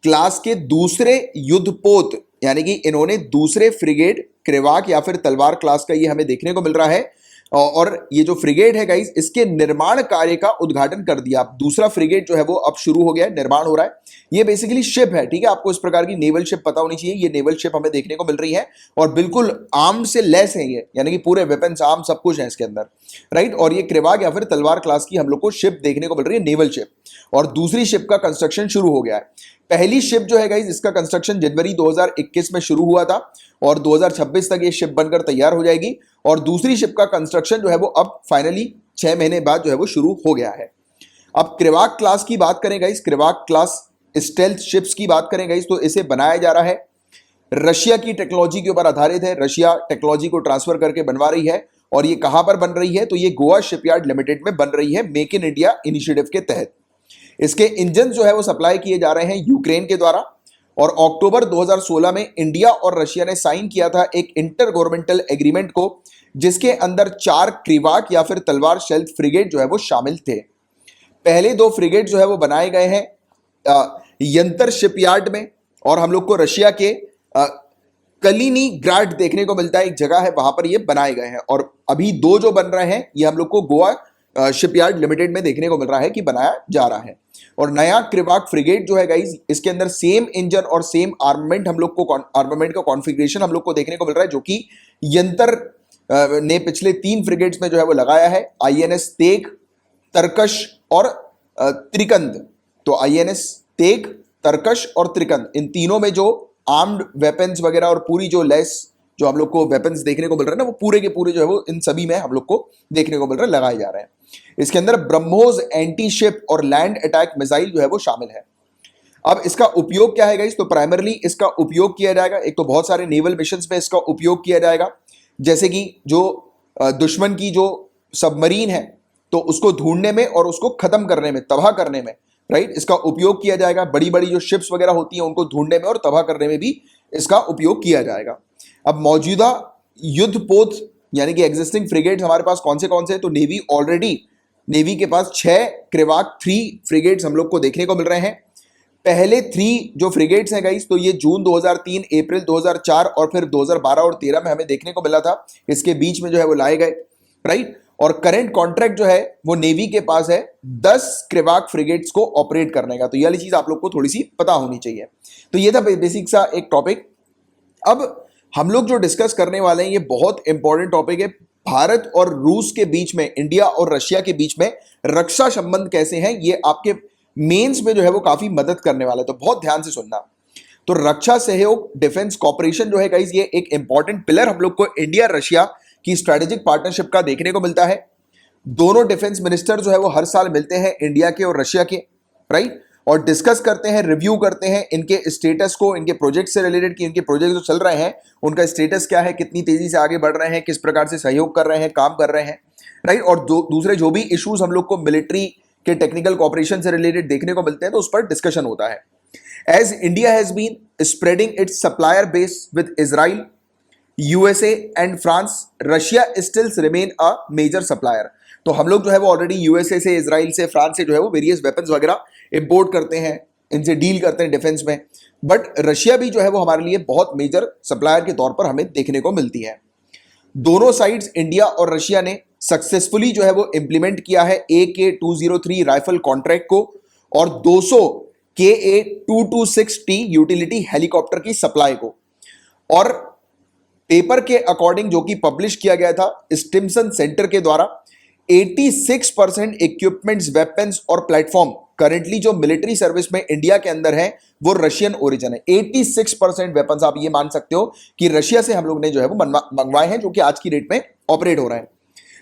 क्लास के दूसरे युद्धपोत, यानी कि इन्होंने दूसरे फ्रिगेट क्रेवाक या फिर तलवार क्लास का ये हमें देखने को मिल रहा है, और ये जो फ्रिगेट है गाइस इसके निर्माण कार्य का उद्घाटन कर दिया। दूसरा फ्रिगेट जो है वो अब शुरू हो गया है, निर्माण हो रहा है। ये बेसिकली शिप है, ठीक है, आपको इस प्रकार की नेवल शिप पता होनी चाहिए। ये नेवल शिप हमें देखने को मिल रही है और बिल्कुल आर्म से लेस है ये, यानी कि पूरे वेपन्स आर्म सब कुछ है इसके अंदर, राइट। और ये क्रेवाक या फिर तलवार क्लास की हम लोग को शिप देखने को मिल रही है, नेवल शिप, और दूसरी शिप का कंस्ट्रक्शन शुरू हो गया है। पहली शिप जो है गाइस इसका कंस्ट्रक्शन जनवरी 2021 में शुरू हुआ था और 2026 तक ये शिप बनकर तैयार हो जाएगी, और दूसरी शिप का कंस्ट्रक्शन जो है वो अब फाइनली 6 महीने बाद जो है वो शुरू हो गया है। अब क्रेवाक क्लास की बात करें गाइस, क्रेवाक क्लास स्टेल्थ शिप्स की बात करें गाइस, तो इसे बनाया जा रहा है रशिया की टेक्नोलॉजी के ऊपर आधारित है। रशिया टेक्नोलॉजी को ट्रांसफर करके बनवा रही है, और ये कहां पर बन रही है, तो ये गोवा शिपयार्ड लिमिटेड में बन रही है, मेक इन इंडिया इनिशिएटिव के तहत। इसके इंजन जो है वो सप्लाई किए जा रहे हैं यूक्रेन के द्वारा, और अक्टूबर 2016 में इंडिया और रशिया ने साइन किया था एक इंटर गवर्नमेंटल एग्रीमेंट को, जिसके अंदर 4 क्रेवाक या फिर तलवार स्टेल्थ फ्रिगेट जो है वो शामिल थे। पहले 2 फ्रिगेट जो है वो बनाए गए हैं यंतर शिपयार्ड में, और हम लोग को रशिया के कलिनिग्राड देखने को मिलता है, एक जगह है वहां पर ये बनाए गए हैं। और अभी 2 जो बन रहे हैं ये हम लोग को गोवा शिपयार्ड लिमिटेड में देखने को मिल रहा है कि बनाया जा रहा है। और नया क्रेवाक फ्रिगेट जो है गाइस इसके अंदर सेम इंजन और सेम आर्ममेंट हम लोग को, आर्ममेंट का कॉन्फ़िगरेशन हम लोग को देखने को मिल रहा है, जो कि यंतर ने पिछले 3 फ्रिगेट्स में जो है वो लगाया है, आईएनएस तेग, तरकश और त्रिकंद। तो आईएनएस तेग, तरकश और त्रिकंद, इन तीनों में जो आर्म्ड वेपन्स वगैरह और पूरी जो लेस जो हम लोग को वेपन्स देखने को मिल रहे हैं ना, वो पूरे के पूरे जो है वो इन सभी में हम लोग को देखने को मिल रहे हैं, लगाए जा रहे हैं। इसके अंदर ब्रह्मोस एंटी शिप और लैंड अटैक मिसाइल जो है वो शामिल है। अब इसका उपयोग क्या है गाइस, तो प्राइमरली इसका उपयोग किया जाएगा, एक तो बहुत सारे नेवल मिशंस में इसका उपयोग किया जाएगा, जैसे कि जो दुश्मन की जो सबमरीन है तो उसको ढूंढने में और उसको खत्म करने में, तबाह करने में, राइट, इसका उपयोग किया जाएगा। बड़ी बड़ी जो शिप्स वगैरह होती हैं उनको ढूंढने में और तबाह करने में भी इसका उपयोग किया जाएगा। अब मौजूदा युद्धपोत यानी कि एग्जिस्टिंग फ्रिगेट्स हमारे पास कौन से हैं, तो नेवी के पास 6 क्रेवाक 3 फ्रिगेट्स हम लोग को देखने को मिल रहे हैं। पहले 3 जो फ्रिगेट्स हैं गाइस, तो ये जून 2003, अप्रैल 2004 और फिर 2012 और 13 में हमें देखने को मिला था, इसके बीच में जो है वो लाए गए, राइट। और करंट कॉन्ट्रैक्ट जो है वो नेवी के पास है 10 क्रेवाक फ्रिगेट्स को ऑपरेट करने का, तो ये वाली चीज आप लोग को थोड़ी सी पता होनी चाहिए। तो ये था बेसिक सा एक टॉपिक। अब हम लोग जो डिस्कस करने वाले हैं ये बहुत इंपॉर्टेंट टॉपिक है, भारत और रूस के बीच में, इंडिया और रशिया के बीच में रक्षा संबंध कैसे हैं, ये आपके मेंस में जो है वो काफी मदद करने वाला है, तो बहुत ध्यान से सुनना। तो रक्षा सहयोग, डिफेंस कॉपरेशन जो है गाइस, ये एक इंपॉर्टेंट पिलर हम लोग को इंडिया रशिया की स्ट्रेटेजिक पार्टनरशिप का देखने को मिलता है। दोनों डिफेंस मिनिस्टर जो है वो हर साल मिलते हैं, इंडिया के और रशिया के, राइट, और डिस्कस करते हैं, रिव्यू करते हैं इनके स्टेटस को, इनके प्रोजेक्ट से रिलेटेड, कि इनके प्रोजेक्ट जो चल रहे हैं उनका स्टेटस क्या है, कितनी तेजी से आगे बढ़ रहे हैं, किस प्रकार से सहयोग कर रहे हैं, काम कर रहे हैं, राइट। और दूसरे जो भी इश्यूज हम लोग को मिलिट्री के टेक्निकल कॉपरेशन से रिलेटेड देखने को मिलते हैं तो उस पर डिस्कशन होता है। As India has been spreading its supplier base with Israel, USA and France, Russia stills remain a major supplier. तो हम लोग जो है वो ऑलरेडी यूएसए से, इजराइल से, फ्रांस से जो है वो वेरियस वेपन्स वगैरह इंपोर्ट करते हैं, इनसे डील करते हैं डिफेंस में, बट रशिया भी जो है वो हमारे लिए बहुत मेजर सप्लायर के तौर पर हमें देखने को मिलती है। दोनों साइड्स, इंडिया और रशिया ने सक्सेसफुली जो है वो इंप्लीमेंट किया है AK-203 राइफल कॉन्ट्रैक्ट को और 200 KA-226T यूटिलिटी हेलीकॉप्टर की सप्लाई को। और पेपर के अकॉर्डिंग जो कि पब्लिश किया गया था स्टिम्सन सेंटर के द्वारा, 86% इक्विपमेंट्स, वेपन्स और प्लेटफॉर्म करंटली जो मिलिट्री सर्विस में इंडिया के अंदर है वो रशियन ओरिजिन है। 86% वेपन्स आप ये मान सकते हो कि रशिया से हम लोग ने जो है वो मंगवाए हैं, जो कि आज की डेट में ऑपरेट हो रहा है।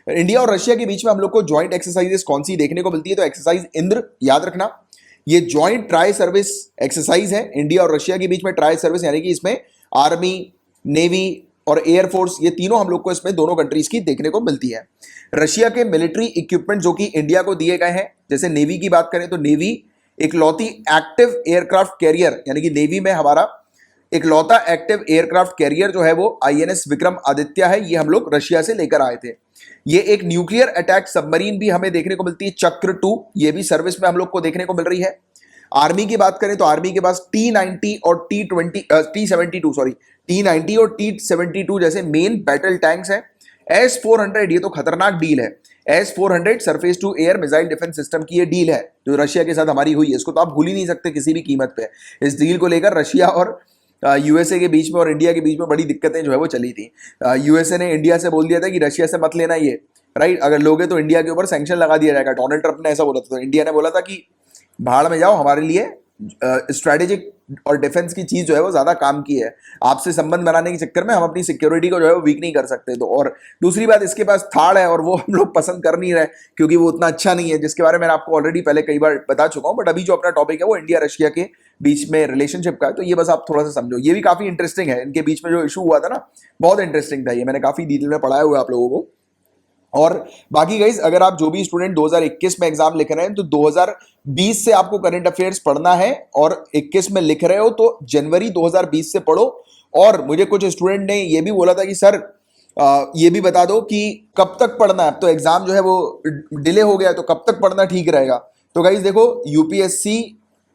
इंडिया और रशिया के बीच में हम लोग को ज्वाइंट एक्सरसाइजेस कौन सी देखने को मिलती है? तो एक्सरसाइज इंद्र याद रखना, ये ज्वाइंट ट्राई सर्विस एक्सरसाइज है इंडिया और रशिया के बीच में। ट्राई सर्विस यानी कि इसमें आर्मी, नेवी और एयरफोर्स, ये तीनों हम लोग को इसमें दोनों कंट्रीज की देखने को मिलती है। रशिया के मिलिट्री इक्विपमेंट जो कि इंडिया को दिए गए हैं, जैसे नेवी की बात करें तो नेवी इकलौती एक्टिव एयरक्राफ्ट कैरियर, यानी कि नेवी में हमारा इकलौता एक्टिव एयरक्राफ्ट कैरियर जो है वो INS विक्रम आदित्य है, ये हम लोग रशिया से लेकर आए थे। ये एक न्यूक्लियर अटैक सबमरीन भी हमें देखने को मिलती है, चक्र 2, ये भी सर्विस में हम लोग को देखने को मिल रही है। आर्मी की बात करें तो आर्मी के पास T-90 और T-72 और T-72 जैसे मेन बैटल टैंक्स हैं। S-400 ये तो खतरनाक डील है। S-400 surface to air missile defence system की ये डील है जो रशिया के साथ हमारी हुई है, इसको तो आप भूल ही नहीं सकते किसी भी कीमत पे। इस डील को लेकर रशिया और यूएसए के बीच में और इंडिया के बीच में बड़ी दिक्कतें जो है वो चली थी। यूएसए ने इंडिया से बोल दिया था कि रशिया से मत लेना ये, राइट, अगर लोगे तो इंडिया के ऊपर सैंक्शन लगा दिया जाएगा। डोनाल्ड ट्रंप ने ऐसा बोला था, तो इंडिया ने बोला था कि भाड़ में जाओ, हमारे लिए स्ट्रेटेजिक और डिफेंस की चीज जो है वो ज्यादा काम की है, आपसे संबंध बनाने के चक्कर में हम अपनी सिक्योरिटी को जो है वो वीक नहीं कर सकते। तो और दूसरी बात, इसके पास थाड़ है और वो हम लोग पसंद कर नहीं रहे क्योंकि वो उतना अच्छा नहीं है, जिसके बारे में आपको ऑलरेडी पहले कई बार बता चुका हूं। बट अभी जो अपना टॉपिक है वो इंडिया रशिया के बीच में रिलेशनशिप का है, तो ये बस आप थोड़ा सा समझो, ये भी काफी इंटरेस्टिंग है। इनके बीच में जो इशू हुआ था ना, बहुत इंटरेस्टिंग था, ये मैंने काफी डिटेल में पढ़ाया हुआ है आप लोगों को। और बाकी गाइज, अगर आप जो भी स्टूडेंट 2021 में एग्जाम लिख रहे हैं तो 2020 से आपको करंट अफेयर्स पढ़ना है, और 21 में लिख रहे हो तो जनवरी 2020 से पढ़ो। और मुझे कुछ स्टूडेंट ने ये भी बोला था कि सर ये भी बता दो कि कब तक पढ़ना है, अब तो एग्जाम जो है वो डिले हो गया, तो कब तक पढ़ना ठीक रहेगा। तो गाइज देखो, यूपीएससी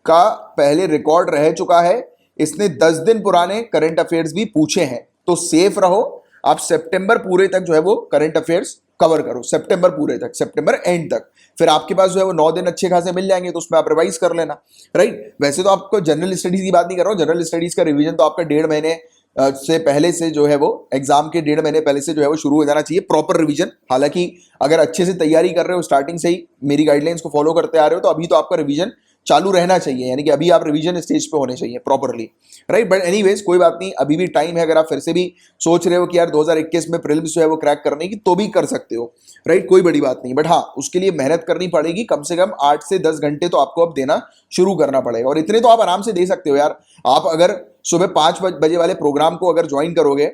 का पहले रिकॉर्ड रह चुका है, इसने 10 दिन पुराने करंट अफेयर्स भी पूछे हैं, तो सेफ रहो। आप सितंबर पूरे तक जो है वो करंट अफेयर्स कवर करो, सितंबर पूरे तक, सितंबर एंड तक, फिर आपके पास जो है वो 9 दिन अच्छे खासे मिल जाएंगे, तो उसमें आप रिवाइज कर लेना, राइट। वैसे तो आपको जनरल स्टडीज की बात नहीं कर रहा हूँ, जनरल स्टडीज का रिवीजन तो आपका 1.5 महीने से पहले से जो है वो, एग्जाम के 1.5 महीने पहले से जो है वो शुरू हो जाना चाहिए, प्रॉपर रिवीजन। हालांकि अगर अच्छे से तैयारी कर रहे हो, स्टार्टिंग से ही मेरी गाइडलाइंस को फॉलो करते आ रहे हो, तो अभी तो आपका रिवीजन चालू रहना चाहिए, यानी कि अभी आप रिवीजन स्टेज पे होने चाहिए प्रॉपरली, राइट। बट एनीवेज कोई बात नहीं, अभी भी टाइम है। अगर आप फिर से भी सोच रहे हो कि यार 2021 में प्रीलिम्स जो है वो क्रैक करने की, तो भी कर सकते हो, राइट, कोई बड़ी बात नहीं। बट हाँ, उसके लिए मेहनत करनी पड़ेगी, कम से कम 8 से 10 घंटे तो आपको अब देना शुरू करना पड़ेगा, और इतने तो आप आराम से दे सकते हो यार। आप अगर सुबह 5 बजे वाले प्रोग्राम को अगर ज्वाइन करोगे,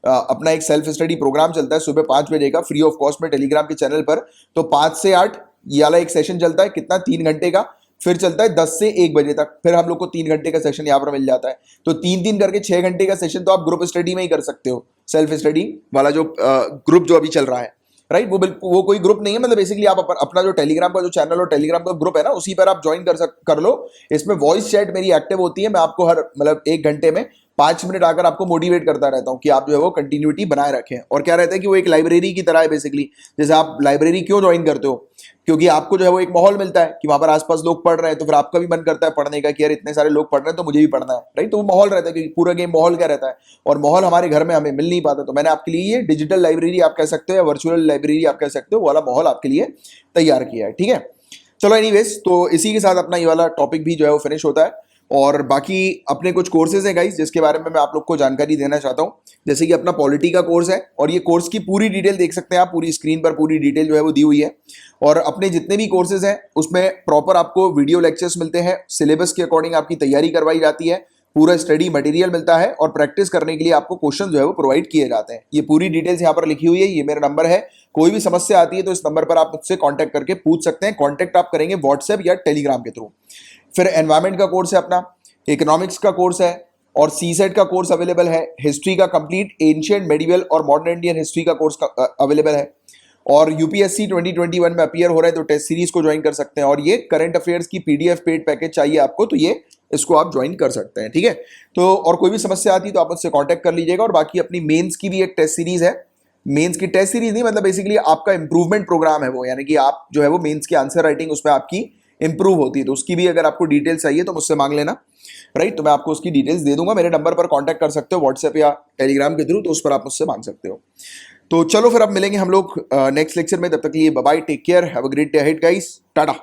अपना एक सेल्फ स्टडी प्रोग्राम चलता है सुबह 5 बजे का, फ्री ऑफ कॉस्ट में टेलीग्राम के चैनल पर, तो 5 से 8 ये वाला एक सेशन चलता है, कितना, 3 घंटे का, फिर चलता है 10 से 1 बजे तक, फिर हम लोग को 3 घंटे का सेशन यहाँ पर मिल जाता है। तो 3-3 करके 6 घंटे का सेशन तो आप ग्रुप स्टडी में ही कर सकते हो, सेल्फ स्टडी वाला जो ग्रुप जो अभी चल रहा है, राइट। वो कोई ग्रुप नहीं है, मतलब बेसिकली आप अपना जो टेलीग्राम का जो चैनल और टेलीग्राम का ग्रुप है ना, उसी पर आप ज्वाइन कर लो। इसमें वॉइस चैट मेरी एक्टिव होती है, मैं आपको हर मतलब 1 घंटे में 5 मिनट आकर आपको मोटिवेट करता रहता हूँ कि आप जो है वो कंटिन्यूटी बनाए रखें। और क्या रहता है कि वो एक लाइब्रेरी की तरह है बेसिकली। जैसे आप लाइब्रेरी क्यों ज्वाइन करते हो, क्योंकि आपको जो है वो एक माहौल मिलता है कि वहां पर आसपास लोग पढ़ रहे हैं, तो फिर आपका भी मन करता है पढ़ने का कि यार इतने सारे लोग पढ़ रहे हैं तो मुझे भी पढ़ना है, राइट। तो वो माहौल रहता है, क्योंकि पूरा गेम माहौल क्या रहता है, और माहौल हमारे घर में हमें मिल नहीं पाता। तो मैंने आपके लिए ये डिजिटल लाइब्रेरी आप कह सकते हो या वर्चुअल लाइब्रेरी आप कह सकते हो, वाला माहौल आपके लिए तैयार किया है, ठीक है। चलो एनीवेज, तो इसी के साथ अपना ये वाला टॉपिक भी जो है वो फिनिश होता है। और बाकी अपने कुछ कोर्सेज हैं गाइस, जिसके बारे में मैं आप लोग को जानकारी देना चाहता हूं। जैसे कि अपना पॉलिटी का कोर्स है, और ये कोर्स की पूरी डिटेल देख सकते हैं आप, पूरी स्क्रीन पर पूरी डिटेल जो है वो दी हुई है। और अपने जितने भी कोर्सेज हैं उसमें प्रॉपर आपको वीडियो लेक्चर्स मिलते हैं, सिलेबस के अकॉर्डिंग आपकी तैयारी करवाई जाती है, पूरा स्टडी मटेरियल मिलता है, और प्रैक्टिस करने के लिए आपको क्वेश्चन जो है वो प्रोवाइड किए जाते हैं। ये पूरी डिटेल्स यहाँ पर लिखी हुई है, ये मेरा नंबर है, कोई भी समस्या आती है तो इस नंबर पर आप मुझसे कॉन्टैक्ट करके पूछ सकते हैं। कॉन्टैक्ट आप करेंगे व्हाट्सएप या टेलीग्राम के थ्रू। फिर एनवायरमेंट का कोर्स है अपना, इकोनॉमिक्स का कोर्स है, और सीसेट का कोर्स अवेलेबल है, हिस्ट्री का कंप्लीट एंशिएंट मेडिवल और मॉडर्न इंडियन हिस्ट्री का कोर्स अवेलेबल है, और यूपीएससी 2021 में अपीयर हो रहा है तो टेस्ट सीरीज को ज्वाइन कर सकते हैं। और ये करंट अफेयर्स की पीडीएफ पेड पैकेज चाहिए आपको तो ये इसको आप ज्वाइन कर सकते हैं, ठीक है। तो और कोई भी समस्या आती तो आप मुझसे कांटेक्ट कर लीजिएगा। और बाकी अपनी मेंस की भी एक टेस्ट सीरीज है, मेंस की टेस्ट सीरीज नहीं मतलब बेसिकली आपका इंप्रूवमेंट प्रोग्राम है वो, यानी कि आप जो है वो मेंस की आंसर राइटिंग उसमें आपकी इंप्रूव होती है, तो उसकी भी अगर आपको डिटेल्स चाहिए तो मुझसे मांग लेना, राइट। तो मैं आपको उसकी डिटेल्स दे दूंगा, मेरे नंबर पर कांटेक्ट कर सकते हो व्हाट्सएप या टेलीग्राम के थ्रू, तो उस पर आप मुझसे मांग सकते हो। तो चलो फिर अब मिलेंगे हम लोग नेक्स्ट लेक्चर में, तब तक के लिए bye bye, take care, have a great day ahead guys, Tata.